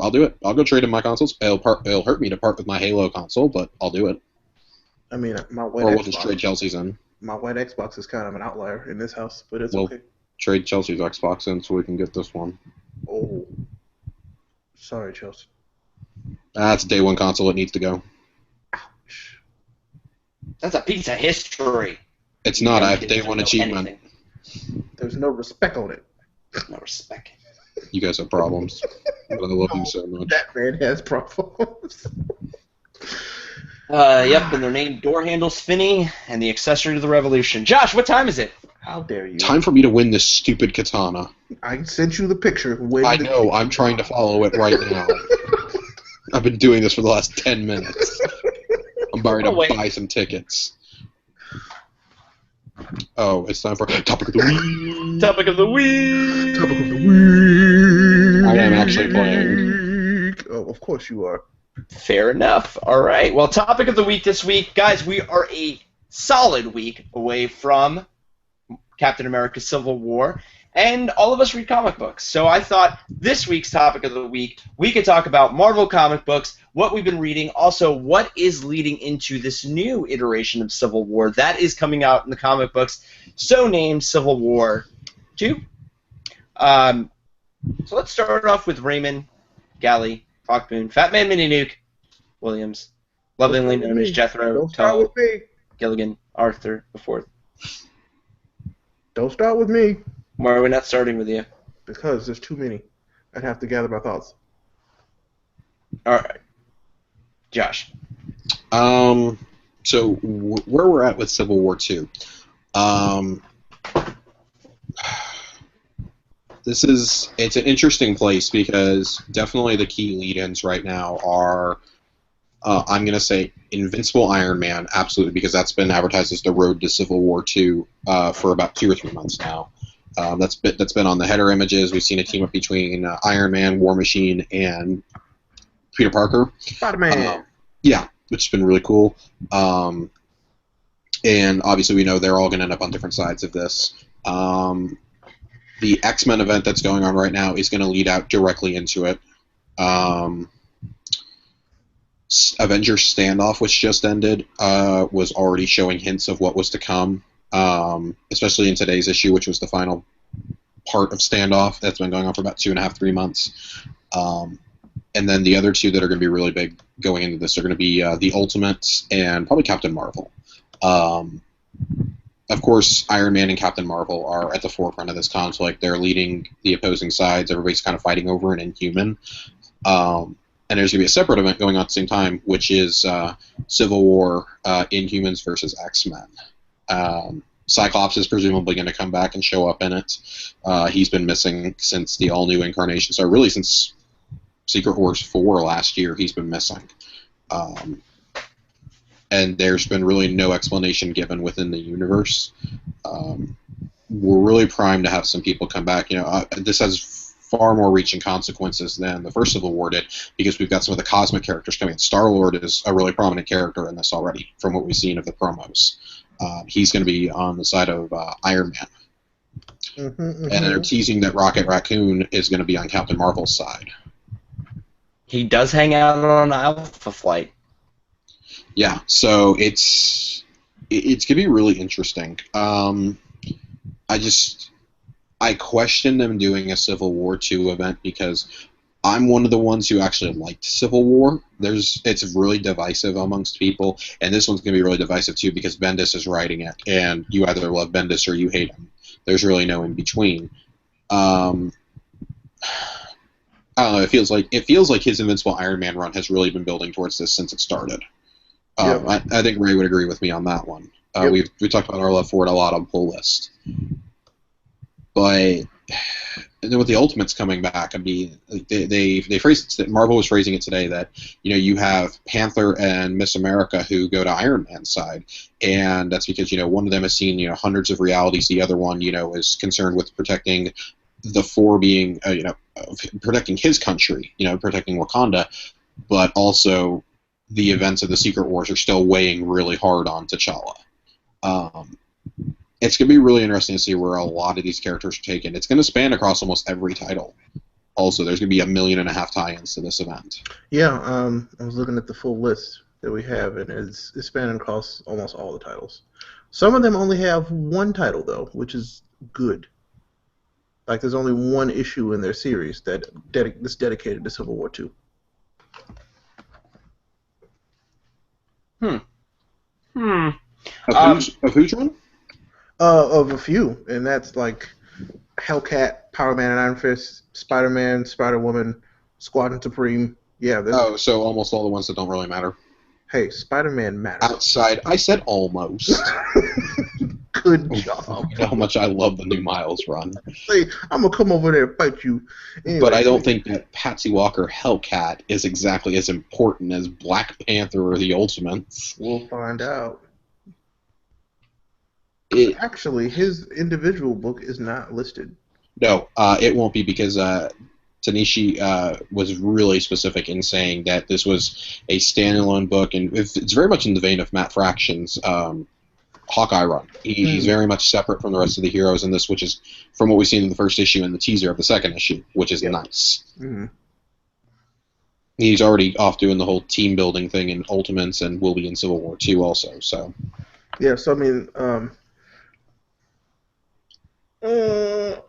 I'll do it. I'll go trade in my consoles. It'll hurt me to part with my Halo console, but I'll do it. I mean, my white Or we'll just trade Chelsea's in. My white Xbox is kind of an outlier in this house, but it's okay. Trade Chelsea's Xbox in so we can get this one. Oh. Sorry, Chelsea. That's a day one console. It needs to go. Ouch. That's a piece of history. It's not. I Young have kids day don't one know achievement. anything. There's no respect on it. No respect. You guys have problems, but I love you so much. That man has problems. Yep, and they're named Door Handles Finney and the accessory to the revolution. Josh, what time is it? How dare you? Time for me to win this stupid katana. I sent you the picture. I know. I'm trying to follow it right now. I've been doing this for the last 10 minutes. I'm about to buy some tickets. Oh, it's time for Topic of the Week. Topic of the week. Topic of the week. I am actually playing. Oh, of course you are. Fair enough. All right. Well, topic of the week this week, guys, we are a solid week away from Captain America Civil War, and all of us read comic books. So I thought this week's topic of the week, we could talk about Marvel comic books, what we've been reading, also what is leading into this new iteration of Civil War that is coming out in the comic books, so named Civil War 2. So let's start off with Raymond, Galley, Hawkmoon, Fat Man Mini Nuke, Williams, lovingly known as Jethro, Don't start Tull, with me. Gilligan, Arthur, the Fourth. Don't start with me. Why are we not starting with you? Because there's too many. I'd have to gather my thoughts. All right, Josh. So where we're at with Civil War II. It's an interesting place because definitely the key lead-ins right now are, I'm going to say, Invincible Iron Man, absolutely, because that's been advertised as the road to Civil War II for about 2 or 3 months now. That's been on the header images. We've seen a team up between Iron Man, War Machine, and Peter Parker. Spider-Man. Yeah, which has been really cool. And obviously we know they're all going to end up on different sides of this. The X-Men event that's going on right now is going to lead out directly into it. Avengers Standoff, which just ended, was already showing hints of what was to come, especially in today's issue, which was the final part of Standoff. That's been going on for about 2.5, 3 months. And then the other two that are going to be really big going into this are going to be the Ultimates and probably Captain Marvel. Of course, Iron Man and Captain Marvel are at the forefront of this conflict. They're leading the opposing sides. Everybody's kind of fighting over an Inhuman. And there's going to be a separate event going on at the same time, which is Civil War Inhumans versus X-Men. Cyclops is presumably going to come back and show up in it. He's been missing since the all-new incarnation. So really since Secret Wars 4 last year, he's been missing. And there's been really no explanation given within the universe. We're really primed to have some people come back. This has far more reaching consequences than the first Civil War did, because we've got some of the cosmic characters coming. Star-Lord is a really prominent character in this already, from what we've seen of the promos. He's going to be on the side of Iron Man. And they're teasing that Rocket Raccoon is going to be on Captain Marvel's side. He does hang out on Alpha Flight. Yeah, so it's going to be really interesting. I question them doing a Civil War II event because I'm one of the ones who actually liked Civil War. It's really divisive amongst people, and this one's going to be really divisive too because Bendis is writing it, and you either love Bendis or you hate him. There's really no in between. I don't know. It feels like his Invincible Iron Man run has really been building towards this since it started. Yep. I think Ray would agree with me on that one. Yep. We talked about our love for it a lot on Pull List. But and then with the Ultimates coming back, I mean, they phrased it, Marvel was phrasing it today that you have Panther and Miss America who go to Iron Man's side, and that's because one of them has seen hundreds of realities, the other one is concerned with protecting the four being protecting his country, protecting Wakanda, but also the events of the Secret Wars are still weighing really hard on T'Challa. It's going to be really interesting to see where a lot of these characters are taken. It's going to span across almost every title. Also, there's going to be 1.5 million tie-ins to this event. Yeah, I was looking at the full list that we have, and it's spanning across almost all the titles. Some of them only have one title, though, which is good. Like, there's only one issue in their series that's dedicated to Civil War II. Of whose run? Of a few, and that's like Hellcat, Power Man and Iron Fist, Spider Man, Spider Woman, Squadron Supreme. Yeah, Oh, so almost all the ones that don't really matter. hey, Spider Man matters. Outside, I said almost. Good job. You know how much I love the new Miles run. Say, I'm gonna come over there and fight you. But Anyway, I don't think that Patsy Walker Hellcat is exactly as important as Black Panther or the Ultimates. we'll find out. It, Actually, his individual book is not listed. no, it won't be because Tanishi was really specific in saying that this was a standalone book, and it's very much in the vein of Matt Fraction's Hawkeye run. He's very much separate from the rest of the heroes in this, which is from what we've seen in the first issue and the teaser of the second issue, which is nice. Mm-hmm. He's already off doing the whole team building thing in Ultimates and will be in Civil War 2 also. So Yeah, so I mean,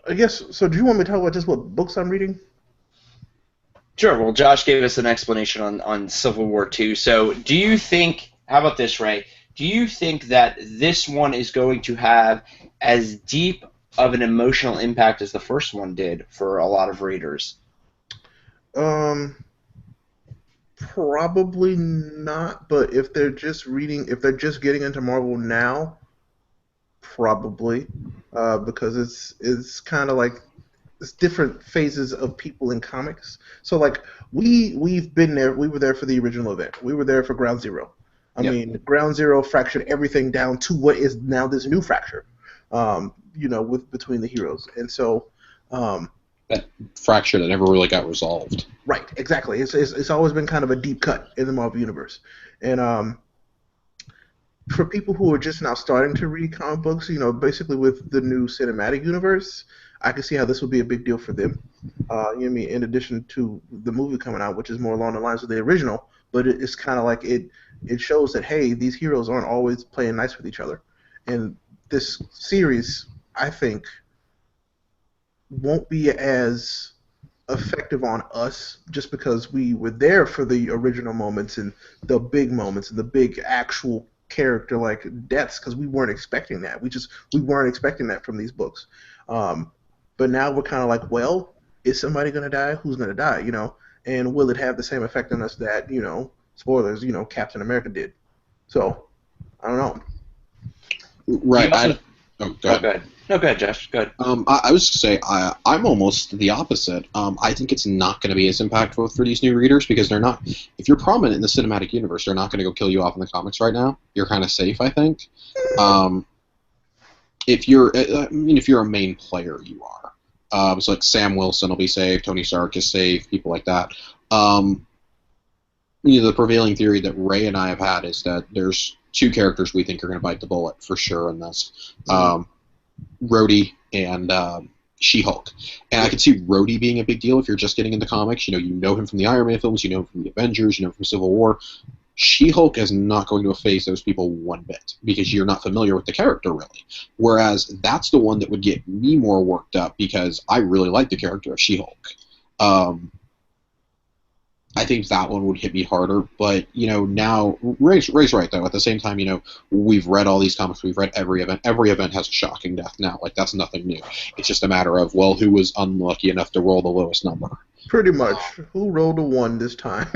I guess. So, do you want me to talk about just what books I'm reading? Sure. Well, Josh gave us an explanation on Civil War II. So, do you think? How about this, Ray? Do you think that this one is going to have as deep of an emotional impact as the first one did for a lot of readers? Probably not. But if they're just reading, if they're just getting into Marvel now, probably, because it's kind of like it's different phases of people in comics. So like we've been there. We were there for the original event. We were there for Ground Zero. I mean, Ground Zero fractured everything down to what is now this new fracture. With between the heroes, and so. that fracture that never really got resolved. Right, exactly. It's always been kind of a deep cut in the Marvel universe, and for people who are just now starting to read comic books, basically with the new cinematic universe, I can see how this would be a big deal for them. In addition to the movie coming out, which is more along the lines of the original, but it's kind of like it shows that, hey, these heroes aren't always playing nice with each other, and this series, I think, won't be as effective on us just because we were there for the original moments and the big moments and the big actual character like deaths, because we weren't expecting that. We weren't expecting that from these books. But now we're kind of like, well, is somebody going to die? Who's going to die? And will it have the same effect on us that, spoilers, Captain America did? So I don't know. Right. Go ahead. No, go ahead, Josh. Go ahead. I was going to say, I'm almost the opposite. I think it's not going to be as impactful for these new readers because they're not. If you're prominent in the cinematic universe, they're not going to go kill you off in the comics right now. You're kind of safe, I think. If you're a main player, you are. So like Sam Wilson will be safe, Tony Stark is safe, people like that. The prevailing theory that Ray and I have had is that there's two characters we think are going to bite the bullet for sure in this. Rhodey and She-Hulk. And I could see Rhodey being a big deal if you're just getting into comics. You know him from the Iron Man films, you know him from the Avengers, you know him from Civil War. She-Hulk is not going to phase those people one bit because you're not familiar with the character, really. Whereas that's the one that would get me more worked up because I really like the character of She-Hulk. I think that one would hit me harder, but now Ray's right though. At the same time, we've read all these comics, we've read every event. Every event has a shocking death now. Like that's nothing new. It's just a matter of who was unlucky enough to roll the lowest number. Pretty much. Who rolled a 1 this time?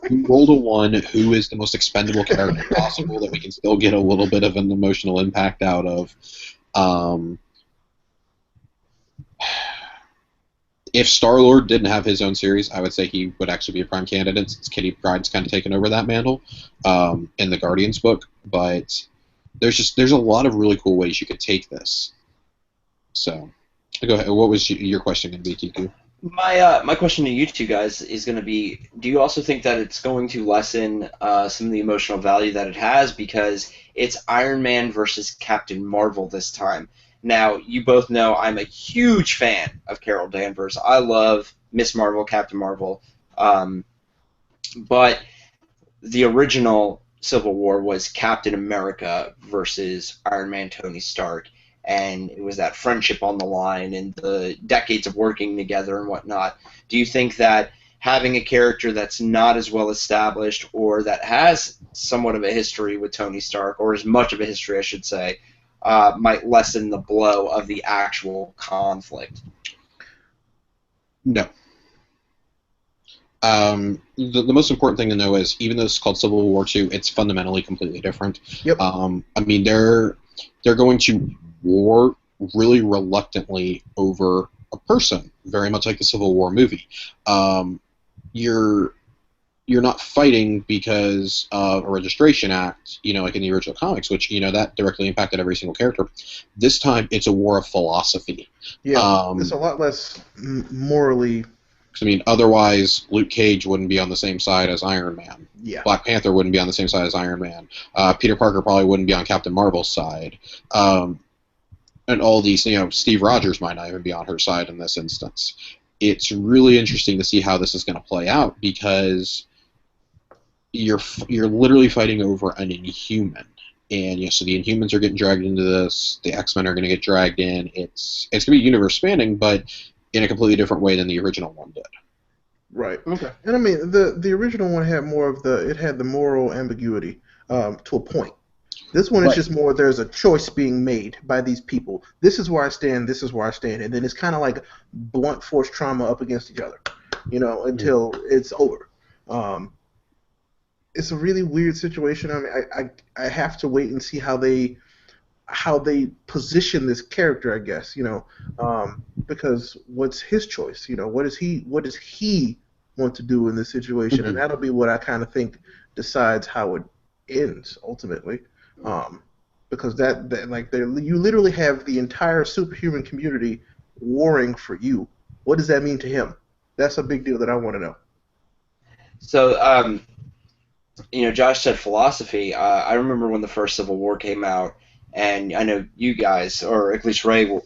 who rolled a 1? Who is the most expendable character possible that we can still get a little bit of an emotional impact out of? If Star-Lord didn't have his own series, I would say he would actually be a prime candidate since Kitty Pryde's kind of taken over that mantle in the Guardians book. But there's a lot of really cool ways you could take this. So, go ahead. What was your question going to be, Tiku? My question to you two guys is going to be: do you also think that it's going to lessen some of the emotional value that it has because it's Iron Man versus Captain Marvel this time? Now, you both know I'm a huge fan of Carol Danvers. I love Miss Marvel, Captain Marvel. But the original Civil War was Captain America versus Iron Man Tony Stark. And it was that friendship on the line and the decades of working together and whatnot. Do you think that having a character that's not as well established or that has somewhat of a history with Tony Stark, or as much of a history, I should say, might lessen the blow of the actual conflict. No. The most important thing to know is, even though it's called Civil War II, it's fundamentally completely different. Yep. I mean, they're going to war really reluctantly over a person, very much like the Civil War movie. You're not fighting because of a registration act, like in the original comics, which that directly impacted every single character. This time, it's a war of philosophy. Yeah, it's a lot less morally. I mean, otherwise, Luke Cage wouldn't be on the same side as Iron Man. Yeah. Black Panther wouldn't be on the same side as Iron Man. Peter Parker probably wouldn't be on Captain Marvel's side. And all these, Steve Rogers might not even be on her side in this instance. It's really interesting to see how this is going to play out, because you're literally fighting over an Inhuman. And so the Inhumans are getting dragged into this. The X-Men are going to get dragged in. It's going to be universe spanning, but in a completely different way than the original one did. Right. Okay. And I mean, the original one had more of the moral ambiguity to a point. This one is just more, there's a choice being made by these people. This is where I stand, this is where I stand. And then it's kind of like blunt force trauma up against each other, until it's over. It's a really weird situation. I mean, I have to wait and see how they position this character, I guess, because what's his choice? What does he want to do in this situation? And that'll be what I kind of think decides how it ends ultimately. Because you literally have the entire superhuman community warring for you. What does that mean to him? That's a big deal that I want to know. So, Josh said philosophy. I remember when the first Civil War came out, and I know you guys, or at least Ray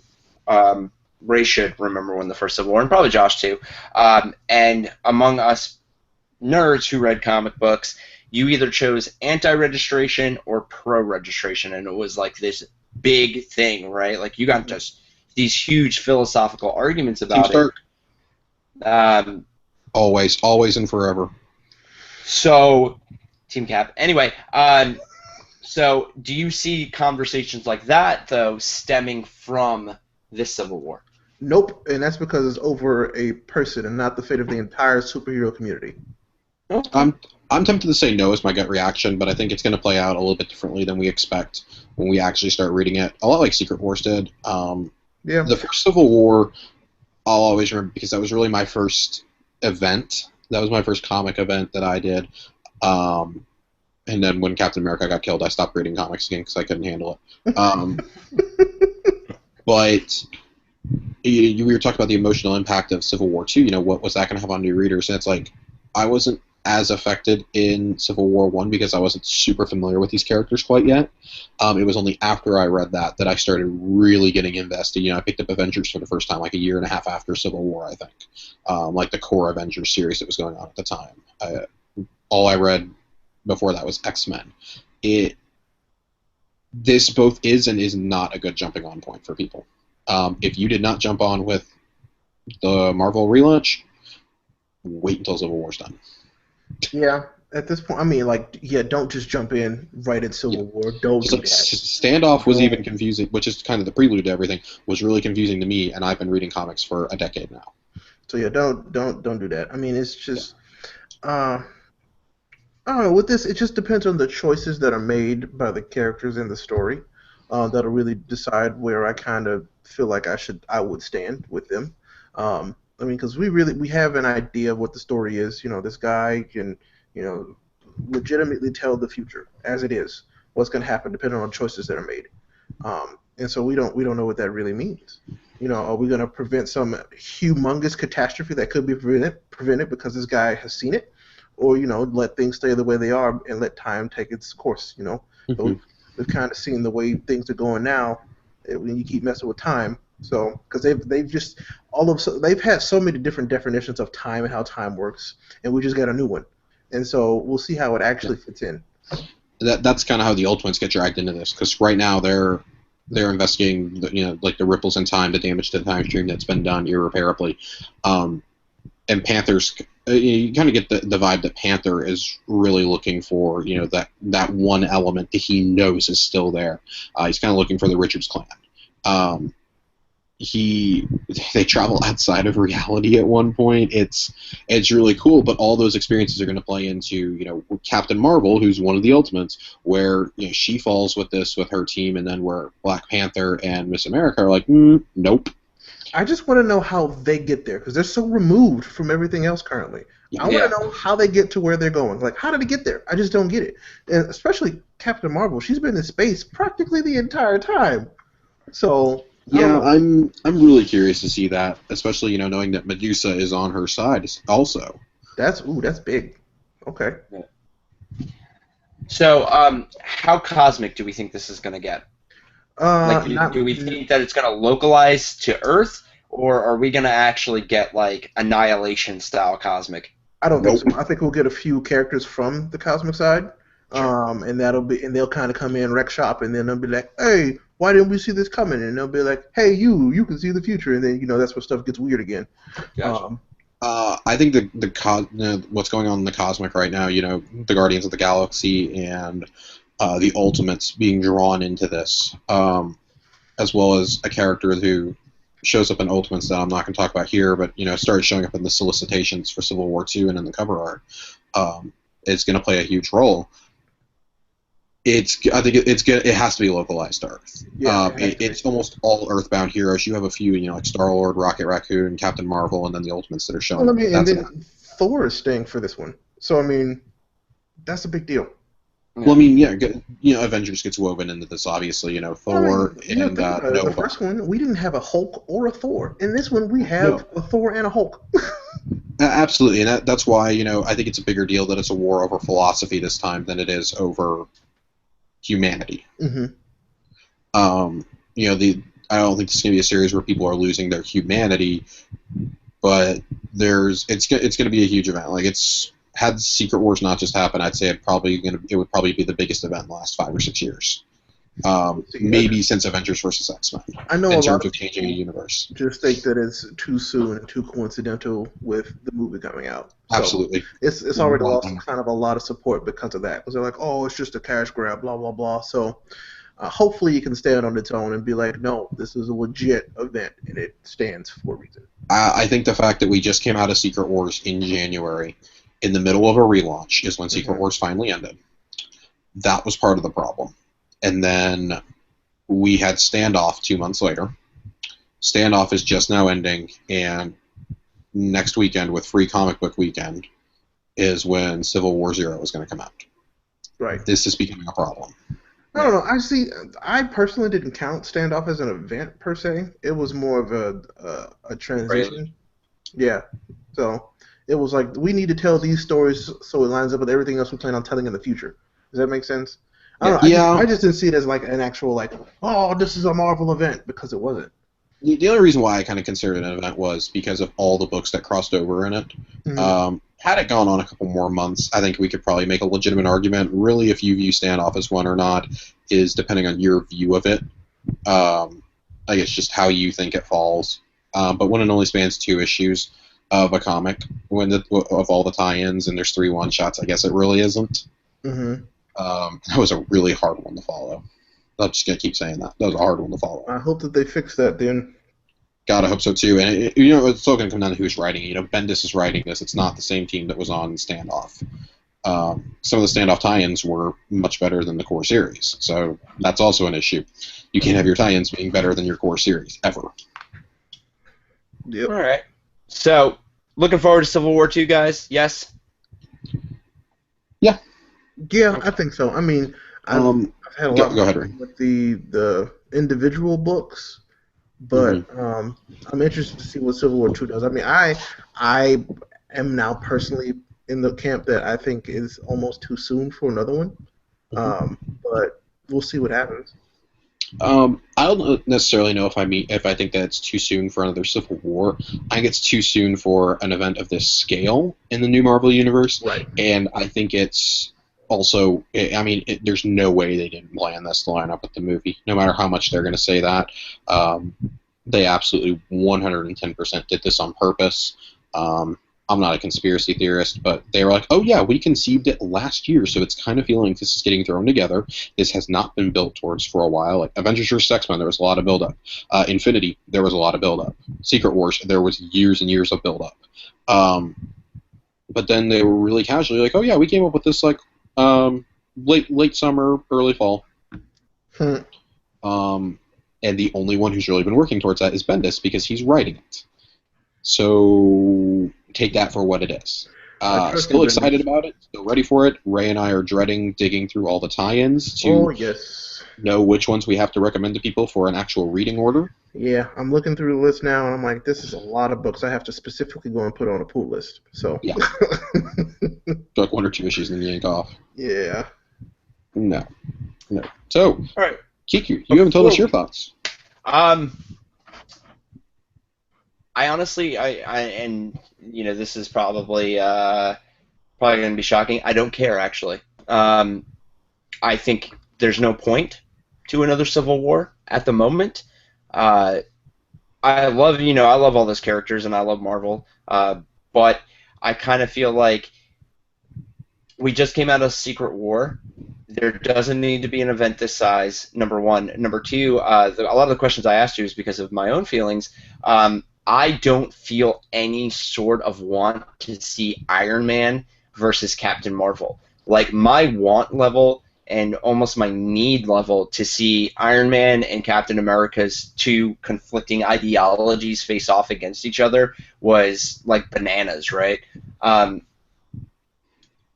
should remember when the first Civil War, and probably Josh too. And among us nerds who read comic books, you either chose anti-registration or pro-registration, and it was like this big thing, right? Like, you got just these huge philosophical arguments about it. Always and forever. So, Team Cap. Anyway, so do you see conversations like that, though, stemming from this Civil War? Nope, and that's because it's over a person and not the fate of the entire superhero community. Okay. I'm tempted to say no as my gut reaction, but I think it's going to play out a little bit differently than we expect when we actually start reading it. A lot like Secret Wars did. The first Civil War, I'll always remember, because that was really my first event. That was my first comic event that I did. And then when Captain America got killed, I stopped reading comics again because I couldn't handle it. But we were talking about the emotional impact of Civil War II. What was that going to have on new readers? And it's like, I wasn't as affected in Civil War I because I wasn't super familiar with these characters quite yet. It was only after I read that I started really getting invested. I picked up Avengers for the first time like a year and a half after Civil War, I think. Like the core Avengers series that was going on at the time. All I read before that was X-Men. This both is and is not a good jumping on point for people. If you did not jump on with the Marvel relaunch, wait until Civil War's done. Yeah, at this point, I mean, don't just jump in right at Civil War. Don't do that. Standoff was even confusing, which is kind of the prelude to everything, was really confusing to me, and I've been reading comics for a decade now. So yeah, don't do that. I mean, it's just, I don't know, with this, it just depends on the choices that are made by the characters in the story. That'll really decide where I kind of feel like I would stand with them. I mean, because we have an idea of what the story is. This guy can, legitimately tell the future as it is, what's going to happen depending on choices that are made. And so we don't know what that really means. Are we going to prevent some humongous catastrophe that could be prevented because this guy has seen it, or let things stay the way they are and let time take its course? But we've kind of seen the way things are going now when you keep messing with time. So, because they've had so many different definitions of time and how time works, and we just got a new one, and so we'll see how it actually fits in. That's kind of how the old ones get dragged into this, because right now they're investigating the ripples in time, the damage to the time stream that's been done irreparably. and Panther's you kind of get the vibe that Panther is really looking for, that one element that he knows is still there. He's kind of looking for the Richards clan. They travel outside of reality at one point. It's really cool, but all those experiences are going to play into Captain Marvel, who's one of the Ultimates, where she falls with her team, and then where Black Panther and Miss America are like, nope. I just want to know how they get there because they're so removed from everything else currently. I want to know how they get to where they're going. Like, how did they get there? I just don't get it. And especially Captain Marvel, she's been in space practically the entire time. So yeah, I'm really curious to see that, especially knowing that Medusa is on her side also. That's big. Okay. So, how cosmic do we think this is going to get? Do we think that it's going to localize to Earth, or are we going to actually get like Annihilation style cosmic? I don't think so. I think we'll get a few characters from the cosmic side, and they'll kind of come in, wreck shop, and then they'll be like, "Hey, why didn't we see this coming?" And they'll be like, "Hey, you can see the future," and then that's where stuff gets weird again. Gotcha. I think what's going on in the cosmic right now, the Guardians of the Galaxy and the Ultimates being drawn into this, as well as a character who shows up in Ultimates that I'm not going to talk about here, but started showing up in the solicitations for Civil War II and in the cover art. It's going to play a huge role. I think it has to be localized to Earth. Yeah, it's almost all Earthbound heroes. You have a few, like Star-Lord, Rocket Raccoon, Captain Marvel, and then the Ultimates that are showing. Well, and then Thor is staying for this one, so that's a big deal. Well, Avengers gets woven into this, obviously. Thor and Nova. The first one, we didn't have a Hulk or a Thor. In this one, we have a Thor and a Hulk. Absolutely, and that's why I think it's a bigger deal that it's a war over philosophy this time than it is over humanity. Mm-hmm. I don't think this is going to be a series where people are losing their humanity, but it's going to be a huge event. Like had Secret Wars not just happened, I'd say it would probably be the biggest event in the last 5 or 6 years. Maybe since Avengers vs. X-Men. I know in a terms lot of changing a universe. Just think that it's too soon and too coincidental with the movie coming out. So absolutely, it's already lost kind of a lot of support because of that. Because they're like, oh, it's just a cash grab, blah blah blah. So hopefully you can stand on its own and be like, no, this is a legit event and it stands for a reason. I think the fact that we just came out of Secret Wars in January, in the middle of a relaunch, is when Secret Wars finally ended. That was part of the problem. And then we had Standoff 2 months later. Standoff is just now ending, and next weekend with Free Comic Book Weekend is when Civil War Zero is going to come out. Right. This is becoming a problem. I don't know. I personally didn't count Standoff as an event per se. It was more of a transition. Really? Yeah. So it was like, we need to tell these stories so it lines up with everything else we plan on telling in the future. Does that make sense? I don't know. I just didn't see it as like an actual this is a Marvel event, because it wasn't. The only reason why I kind of considered it an event was because of all the books that crossed over in it. Mm-hmm. Had it gone on a couple more months, I think we could probably make a legitimate argument. Really, if you view Standoff as one or not is depending on your view of it. I guess just how you think it falls. But when it only spans 2 issues of a comic, of all the tie-ins, and there's 3 one-shots, I guess it really isn't. Mm-hmm. That was a really hard one to follow. I'm just going to keep saying that. That was a hard one to follow. I hope that they fix that then. Gotta hope so too. And it's still going to come down to who's writing it. Bendis is writing this. It's not the same team that was on Standoff. Some of the Standoff tie-ins were much better than the core series. So that's also an issue. You can't have your tie-ins being better than your core series, ever. Yep. All right. So, looking forward to Civil War II, guys? Yes? Yeah. Yeah, I think so. I mean, I've had a lot go ahead, with the individual books, but I'm interested to see what Civil War II does. I mean, I am now personally in the camp that I think is almost too soon for another one, but we'll see what happens. I don't necessarily know if I think that it's too soon for another Civil War. I think it's too soon for an event of this scale in the new Marvel Universe. Right. And I think it's also, there's no way they didn't plan this to line up with the movie, no matter how much they're going to say that. They absolutely 110% did this on purpose. I'm not a conspiracy theorist, but they were like, oh yeah, we conceived it last year, so it's kind of feeling like this is getting thrown together. This has not been built towards for a while. Like Avengers vs. X-Men, there was a lot of build-up. Infinity, there was a lot of build-up. Secret Wars, there was years and years of build-up. But then they were really casually like, oh yeah, we came up with this like late summer, early fall. And the only one who's really been working towards that is Bendis because he's writing it. So take that for what it is. Still excited about it. Still ready for it. Ray and I are dreading digging through all the tie-ins to know which ones we have to recommend to people for an actual reading order. Yeah, I'm looking through the list now, and I'm like, this is a lot of books I have to specifically go and put on a pull list. So yeah, like 1 or 2 issues and yank off. Yeah. No. So, all right, Kiku, you haven't told us your thoughts. I honestly, and you know, this is probably going to be shocking. I don't care actually. I think there's no point to another Civil War at the moment. I love all those characters and I love Marvel, but I kind of feel like we just came out of Secret War. There doesn't need to be an event this size, number one. Number two, a lot of the questions I asked you is because of my own feelings. I don't feel any sort of want to see Iron Man versus Captain Marvel. Like, my want level and almost my need level to see Iron Man and Captain America's two conflicting ideologies face off against each other was, like, bananas, right? I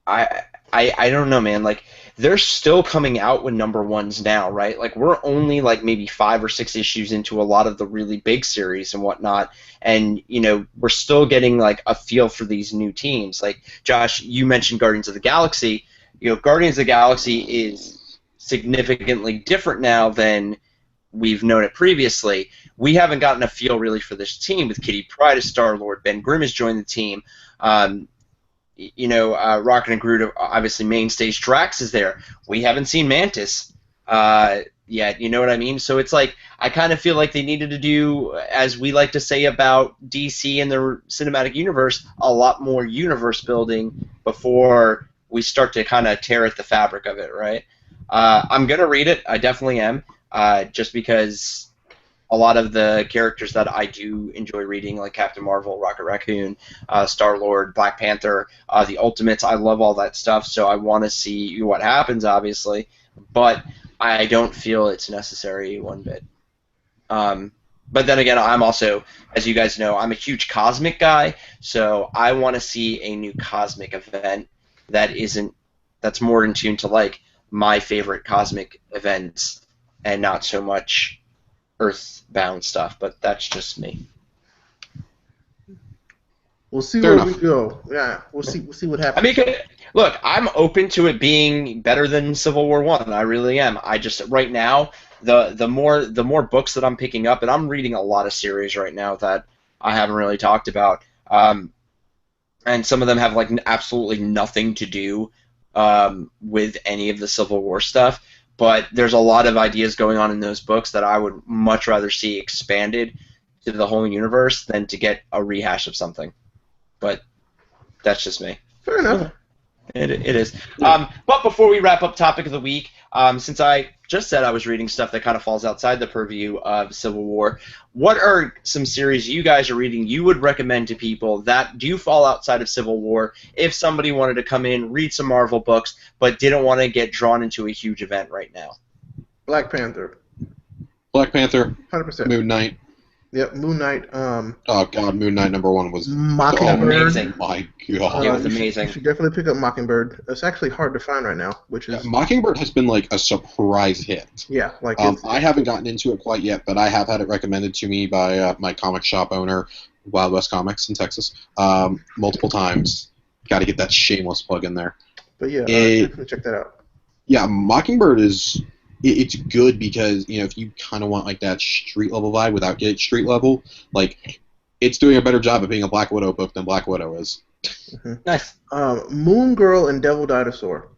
don't know, man. Like, they're still coming out with number ones now, right? Like, we're only like maybe 5 or 6 issues into a lot of the really big series and whatnot, and you know, we're still getting like a feel for these new teams. Like, Josh, you mentioned Guardians of the Galaxy. You know, Guardians of the Galaxy is significantly different now than we've known it previously. We haven't gotten a feel really for this team with Kitty Pryde as Star-Lord. Ben Grimm has joined the team. Rocket and Groot are obviously mainstays. Drax is there. We haven't seen Mantis yet, you know what I mean? So it's like, I kind of feel like they needed to do, as we like to say about DC and their cinematic universe, a lot more universe building before we start to kind of tear at the fabric of it, right? I'm going to read it. I definitely am, just because a lot of the characters that I do enjoy reading, like Captain Marvel, Rocket Raccoon, Star-Lord, Black Panther, the Ultimates, I love all that stuff, so I want to see what happens, obviously, but I don't feel it's necessary one bit. But then again, I'm also, as you guys know, I'm a huge cosmic guy, so I want to see a new cosmic event that's more in tune to, like, my favorite cosmic events, and not so much Earthbound stuff, but that's just me. We'll see where we go. Yeah, we'll see what happens. I mean, look, I'm open to it being better than Civil War I. I really am. I just, right now, the more books that I'm picking up, and I'm reading a lot of series right now that I haven't really talked about, and some of them have like absolutely nothing to do with any of the Civil War stuff. But there's a lot of ideas going on in those books that I would much rather see expanded to the whole universe than to get a rehash of something. But that's just me. Fair enough. It is. But before we wrap up topic of the week, since I just said I was reading stuff that kind of falls outside the purview of Civil War, what are some series you guys are reading you would recommend to people that do fall outside of Civil War if somebody wanted to come in, read some Marvel books, but didn't want to get drawn into a huge event right now? Black Panther. 100%. Moon Knight. Yep, Moon Knight. Oh God, Moon Knight #1 was Mockingbird. Amazing. My God, it was amazing. You should definitely pick up Mockingbird. It's actually hard to find right now, which is Mockingbird has been like a surprise hit. Yeah, like I haven't gotten into it quite yet, but I have had it recommended to me by my comic shop owner, Wild West Comics in Texas, multiple times. Got to get that shameless plug in there. But yeah, definitely check that out. Yeah, Mockingbird is. It's good because, you know, if you kind of want like that street level vibe without getting street level, like, it's doing a better job of being a Black Widow book than Black Widow is. Mm-hmm. Nice. Moon Girl and Devil Dinosaur.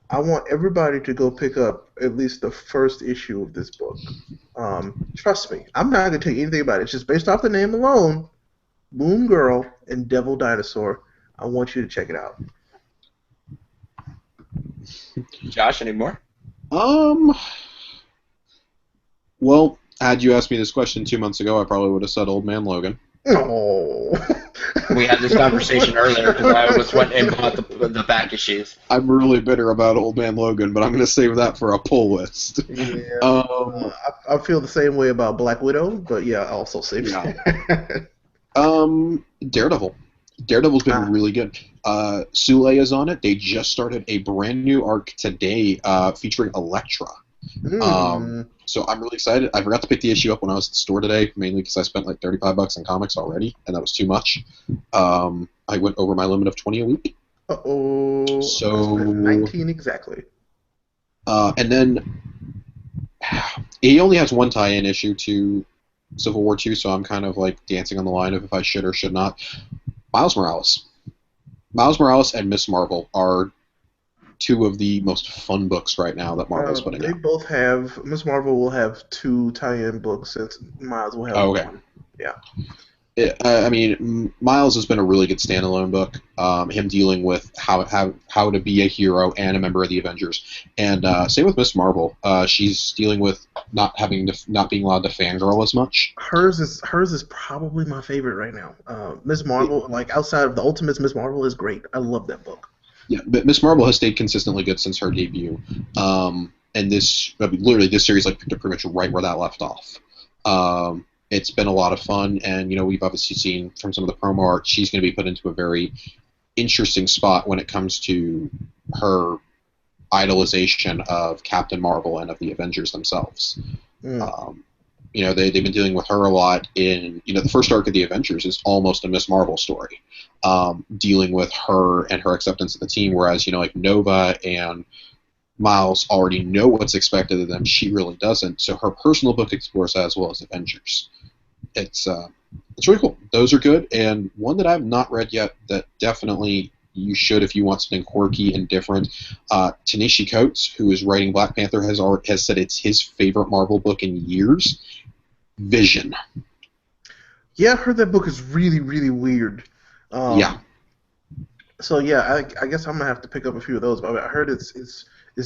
I want everybody to go pick up at least the first issue of this book. Trust me, I'm not going to tell you anything about it. It's just based off the name alone. Moon Girl and Devil Dinosaur. I want you to check it out. Josh, any more? Um. Well, had you asked me this question 2 months ago, I probably would have said Old Man Logan. Oh. We had this conversation earlier because I almost went and bought the back issues. I'm really bitter about Old Man Logan, but I'm going to save that for a pull list. Yeah. I feel the same way about Black Widow, but yeah, I also save that. Daredevil. Daredevil's been really good. Sule is on it. They just started a brand new arc today featuring Elektra. So I'm really excited. I forgot to pick the issue up when I was at the store today, mainly because I spent like $35 on comics already, and that was too much. I went over my limit of 20 a week. Uh-oh. So 19 exactly. And then he only has one tie-in issue to Civil War II, so I'm kind of like dancing on the line of if I should or should not. Miles Morales. Miles Morales and Miss Marvel are two of the most fun books right now that Marvel's putting out. They both have. Miss Marvel will have 2 tie-in books, since Miles will have one. Yeah. I mean, Miles has been a really good standalone book. Him dealing with how to be a hero and a member of the Avengers, and same with Miss Marvel. She's dealing with not being allowed to fangirl as much. Hers is probably my favorite right now. Miss Marvel, like outside of the Ultimates, Miss Marvel is great. I love that book. Yeah, but Miss Marvel has stayed consistently good since her debut. And this series like picked up pretty much right where that left off. It's been a lot of fun, and we've obviously seen from some of the promo art she's going to be put into a very interesting spot when it comes to her idolization of Captain Marvel and of the Avengers themselves. They've been dealing with her a lot in the first arc of the Avengers is almost a Miss Marvel story, dealing with her and her acceptance of the team, whereas like Nova and Miles already know what's expected of them. She really doesn't. So her personal book explores that as well as Avengers. It's really cool. Those are good, and one that I've not read yet that definitely you should if you want something quirky and different. Ta-Nehisi Coates, who is writing Black Panther, has said it's his favorite Marvel book in years. Vision. Yeah, I heard that book is really, really weird. Yeah. So yeah, I guess I'm gonna have to pick up a few of those. But I heard it's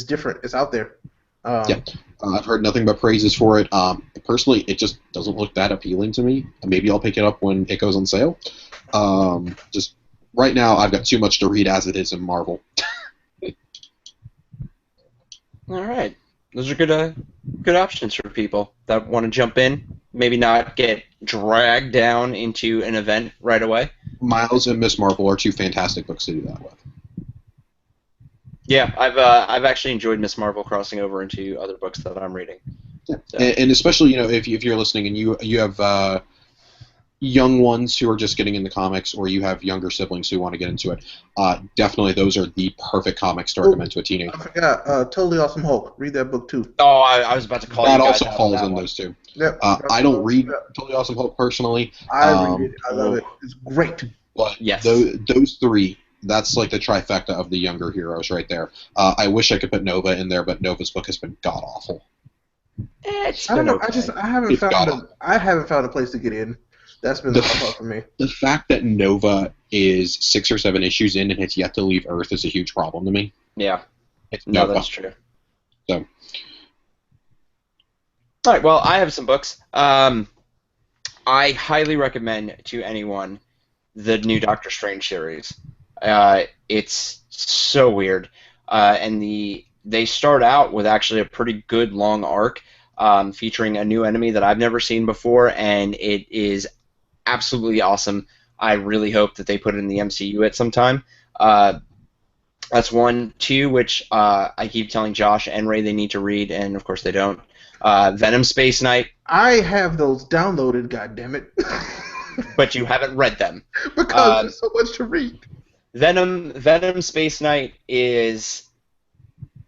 different. It's out there. I've heard nothing but praises for it. Personally, it just doesn't look that appealing to me. Maybe I'll pick it up when it goes on sale. Just right now, I've got too much to read as it is in Marvel. All right, those are good options for people that want to jump in. Maybe not get dragged down into an event right away. Miles and Miss Marvel are 2 fantastic books to do that with. Yeah, I've actually enjoyed Miss Marvel crossing over into other books that I'm reading. Yeah. So. And especially if you're listening and you have young ones who are just getting into comics, or you have younger siblings who want to get into it, definitely those are the perfect comics to recommend to a teenager. I forgot. Totally Awesome Hulk. Read that book too. Oh, I was about to call that you guys also out falls on that in one. those 2. Yep. I don't read Totally Awesome Hulk personally. I read it. I love it. It's great. But yes. those 3, that's like the trifecta of the younger heroes right there. I wish I could put Nova in there, but Nova's book has been god awful. I don't know. Okay. I haven't found a place to get in. That's been the part for me. The fact that Nova is 6 or 7 issues in and has yet to leave Earth is a huge problem to me. Yeah. It's No, Nova. that's true. So. All right. Well, I have some books. I highly recommend to anyone the new Doctor Strange series. It's so weird, and they start out with actually a pretty good long arc, featuring a new enemy that I've never seen before, and it is absolutely awesome. I really hope that they put it in the MCU at some time. That's 1. 2, which I keep telling Josh and Ray they need to read, and of course they don't. Venom Space Knight. I have those downloaded, goddammit. But you haven't read them. Because there's so much to read. Venom Space Knight is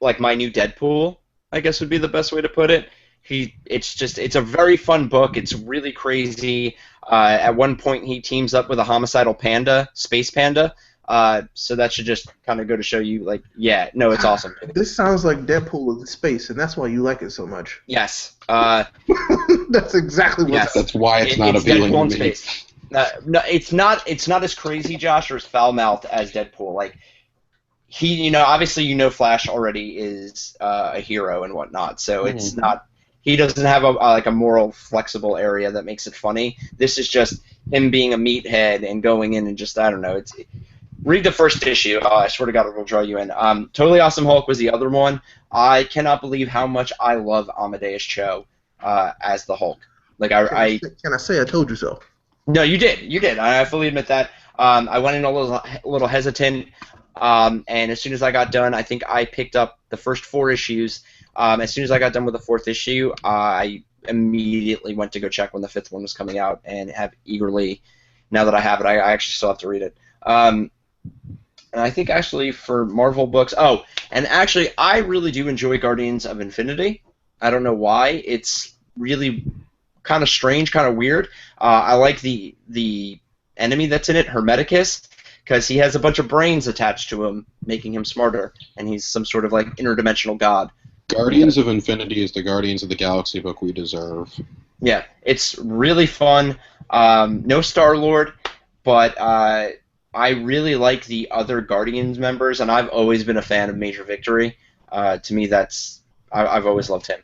like my new Deadpool, I guess would be the best way to put it. It's a very fun book. It's really crazy. At one point, he teams up with a homicidal panda, space panda. So that should just kind of go to show you, it's awesome. This sounds like Deadpool in space, and that's why you like it so much. Yes. That's exactly what. Yes, that's why it's not it's appealing Deadpool in to me. space. No, it's not. It's not as crazy, Josh, or as foul-mouthed as Deadpool. Like obviously, Flash already is a hero and whatnot. So it's not. He doesn't have like a moral, flexible area that makes it funny. This is just him being a meathead and going in and just I don't know. Read the first issue. I swear to God, it will draw you in. Totally Awesome Hulk was the other one. I cannot believe how much I love Amadeus Cho as the Hulk. Like can I say I told you so? No, you did. You did. I fully admit that. I went in a little hesitant, and as soon as I got done, I think I picked up the first 4 issues. As soon as I got done with the 4th issue, I immediately went to go check when the 5th one was coming out, and have eagerly, now that I have it, I actually still have to read it. And I think actually for Marvel books, and actually I really do enjoy Guardians of Infinity. I don't know why. It's really kind of strange, kind of weird. I like the enemy that's in it, Hermeticus, because he has a bunch of brains attached to him, making him smarter, and he's some sort of like interdimensional god. Guardians of Infinity is the Guardians of the Galaxy book we deserve. Yeah, it's really fun. No Star-Lord, but I really like the other Guardians members, and I've always been a fan of Major Victory. To me, I've always loved him.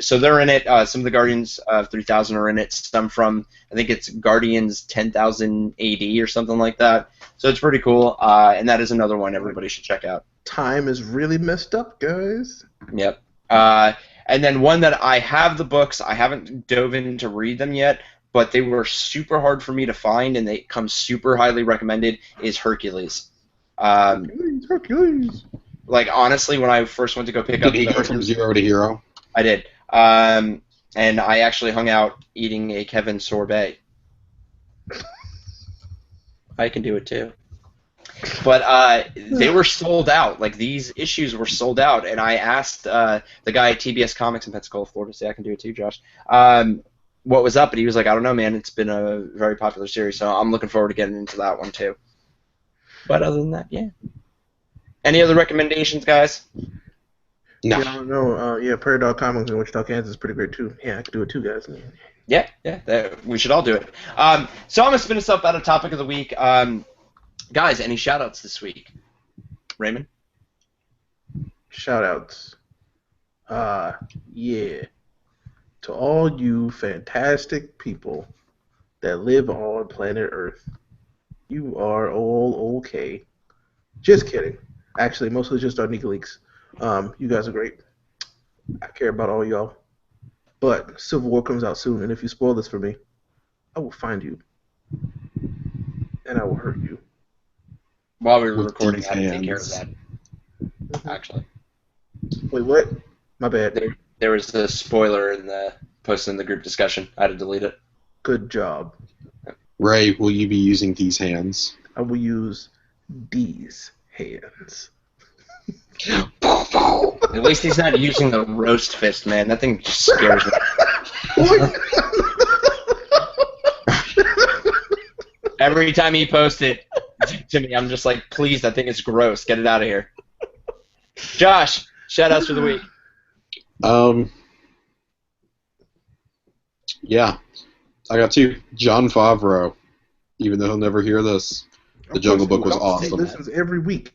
So they're in it. Some of the Guardians of 3000 are in it. Some from, I think it's Guardians 10,000 AD or something like that. So it's pretty cool, and that is another one everybody should check out. Time is really messed up, guys. Yep. And then one that I have the books. I haven't dove in to read them yet, but they were super hard for me to find, and they come super highly recommended, is Hercules. Hercules. Like, honestly, when I first went to go pick up... Did he go from 0 to hero? I did. And I actually hung out eating a Kevin sorbet. I can do it too. But they were sold out. Like, these issues were sold out, and I asked the guy at TBS Comics in Pensacola, Florida, say I can do it too, Josh, what was up, and he was like, I don't know, man, it's been a very popular series, so I'm looking forward to getting into that one too. But other than that, yeah. Any other recommendations, guys? No. Yeah, I don't know. Prairie Dog Comics in Wichita, Kansas is pretty great too. Yeah, I could do it too, guys. Yeah, we should all do it. So I'm going to spin us up out of topic of the week. Guys, any shout-outs this week? Raymond? Shout-outs. Yeah. To all you fantastic people that live on planet Earth. You are all okay. Just kidding. Actually, mostly just our Neek leaks. You guys are great. I care about all y'all. But Civil War comes out soon, and if you spoil this for me, I will find you. And I will hurt you. While we were recording, I had to take care of that. Actually. Wait, what? My bad. There was a spoiler in the post in the group discussion. I had to delete it. Good job. Ray, will you be using these hands? I will use these hands. At least he's not using the roast fist, man. That thing just scares me. Every time he posts it to me, I'm just like, please, that thing is gross. Get it out of here. Josh, shout-outs for the week. Yeah. I got 2. Jon Favreau, even though he'll never hear this. The Jungle Book was awesome. He listens every week.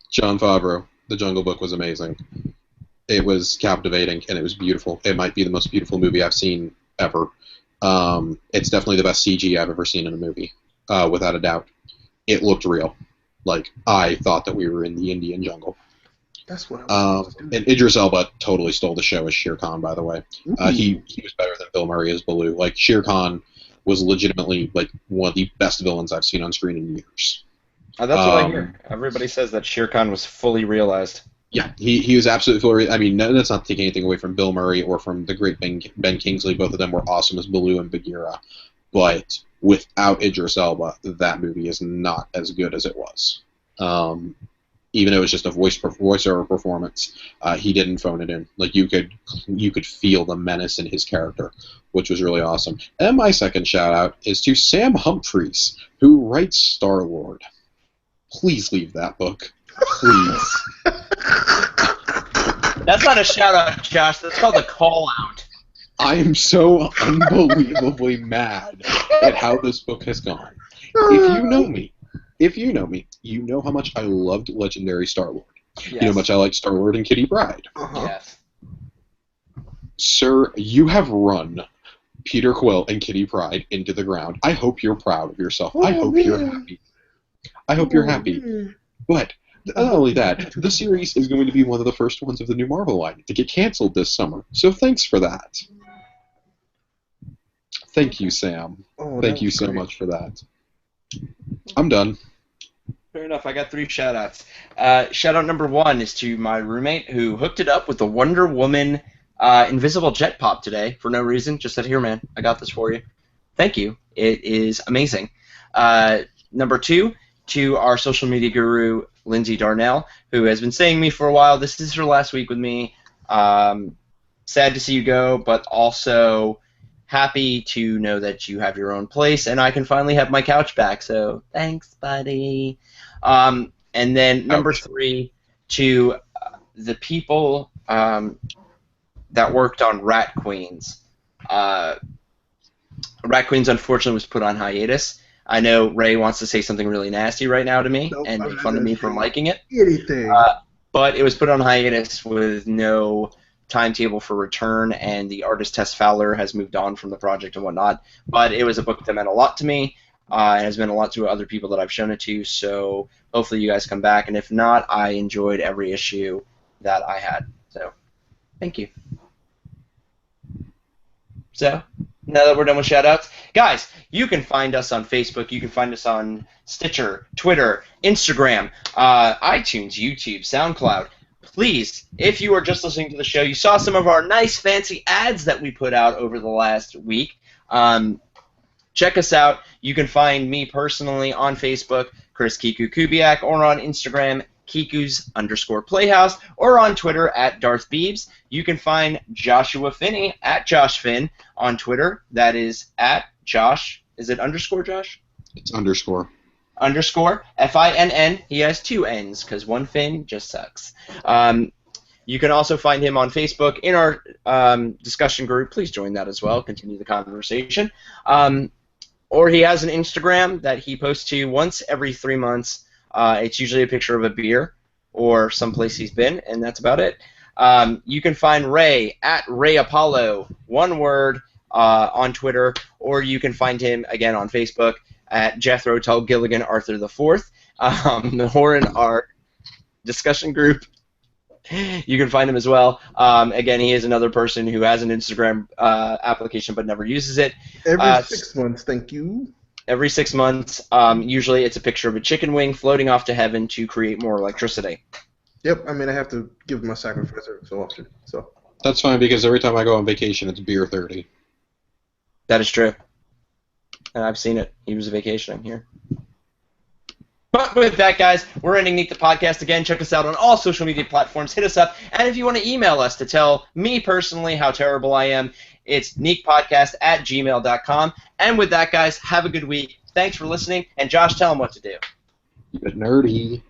Jon Favreau, The Jungle Book was amazing. It was captivating, and it was beautiful. It might be the most beautiful movie I've seen ever. It's definitely the best CG I've ever seen in a movie, without a doubt. It looked real. Like, I thought that we were in the Indian jungle. That's what I was And Idris Elba totally stole the show as Shere Khan, by the way. He was better than Bill Murray as Baloo. Like, Shere Khan was legitimately like one of the best villains I've seen on screen in years. That's what I hear. Everybody says that Shere Khan was fully realized. Yeah, he was absolutely fully. I mean, that's not taking anything away from Bill Murray or from the great Ben Kingsley. Both of them were awesome as Baloo and Bagheera. But without Idris Elba, that movie is not as good as it was. Even though it was just a voiceover performance, he didn't phone it in. Like, you could feel the menace in his character, which was really awesome. And my second shout out is to Sam Humphries, who writes Star-Lord. Please leave that book. Please. That's not a shout out, Josh. That's called a call out. I am so unbelievably mad at how this book has gone. If you know me, you know how much I loved Legendary Star-Lord. Yes. You know how much I liked Star-Lord and Kitty Pryde. Yes. Sir, you have run Peter Quill and Kitty Pryde into the ground. I hope you're proud of yourself. I hope you're happy. I hope you're happy. But not only that, the series is going to be one of the first ones of the new Marvel line to get canceled this summer. So thanks for that. Thank you, Sam. Thank you so much for that. I'm done. Fair enough. I got 3 shout-outs. Shout-out number 1 is to my roommate who hooked it up with the Wonder Woman invisible jet pop today for no reason. Just said, here, man, I got this for you. Thank you. It is amazing. Number 2, to our social media guru, Lindsay Darnell, who has been saying to me for a while, this is her last week with me. Sad to see you go, but also happy to know that you have your own place, and I can finally have my couch back, so thanks, buddy. And then number 3, to the people that worked on Rat Queens. Rat Queens, unfortunately, was put on hiatus. I know Ray wants to say something really nasty right now to me and make fun of me for liking it. Anything. But it was put on hiatus with no timetable for return, and the artist Tess Fowler has moved on from the project and whatnot. But it was a book that meant a lot to me, and has meant a lot to other people that I've shown it to, so hopefully you guys come back. And if not, I enjoyed every issue that I had. So, thank you. So, now that we're done with shout-outs, guys, you can find us on Facebook. You can find us on Stitcher, Twitter, Instagram, iTunes, YouTube, SoundCloud. Please, if you are just listening to the show, you saw some of our nice, fancy ads that we put out over the last week. Check us out. You can find me personally on Facebook, Chris Kiku Kubiak, or on Instagram, Kiku's_Playhouse, or on Twitter at Darth Beebs. You can find Joshua Finney at Josh Finn on Twitter. That is at Josh. Is it underscore Josh? It's underscore. Underscore Finn. He has 2 N's because one Finn just sucks. You can also find him on Facebook in our discussion group. Please join that as well. Continue the conversation. Or he has an Instagram that he posts to once every 3 months. It's usually a picture of a beer or someplace he's been, and that's about it. You can find Ray at Ray Apollo, one word, on Twitter, or you can find him again on Facebook at Jethro Tull Gilligan Arthur IV, or in our discussion group. You can find him as well. Again, he is another person who has an Instagram application but never uses it. Every 6 months, thank you. Every 6 months, usually it's a picture of a chicken wing floating off to heaven to create more electricity. Yep, I mean, I have to give my sacrifice every so often. So. That's fine, because every time I go on vacation, it's beer 30. That is true. And I've seen it. He was vacationing here. But with that, guys, we're ending Neek the Podcast again. Check us out on all social media platforms. Hit us up. And if you want to email us to tell me personally how terrible I am, it's neekpodcast@gmail.com. And with that, guys, have a good week. Thanks for listening. And Josh, tell them what to do. Keep it nerdy.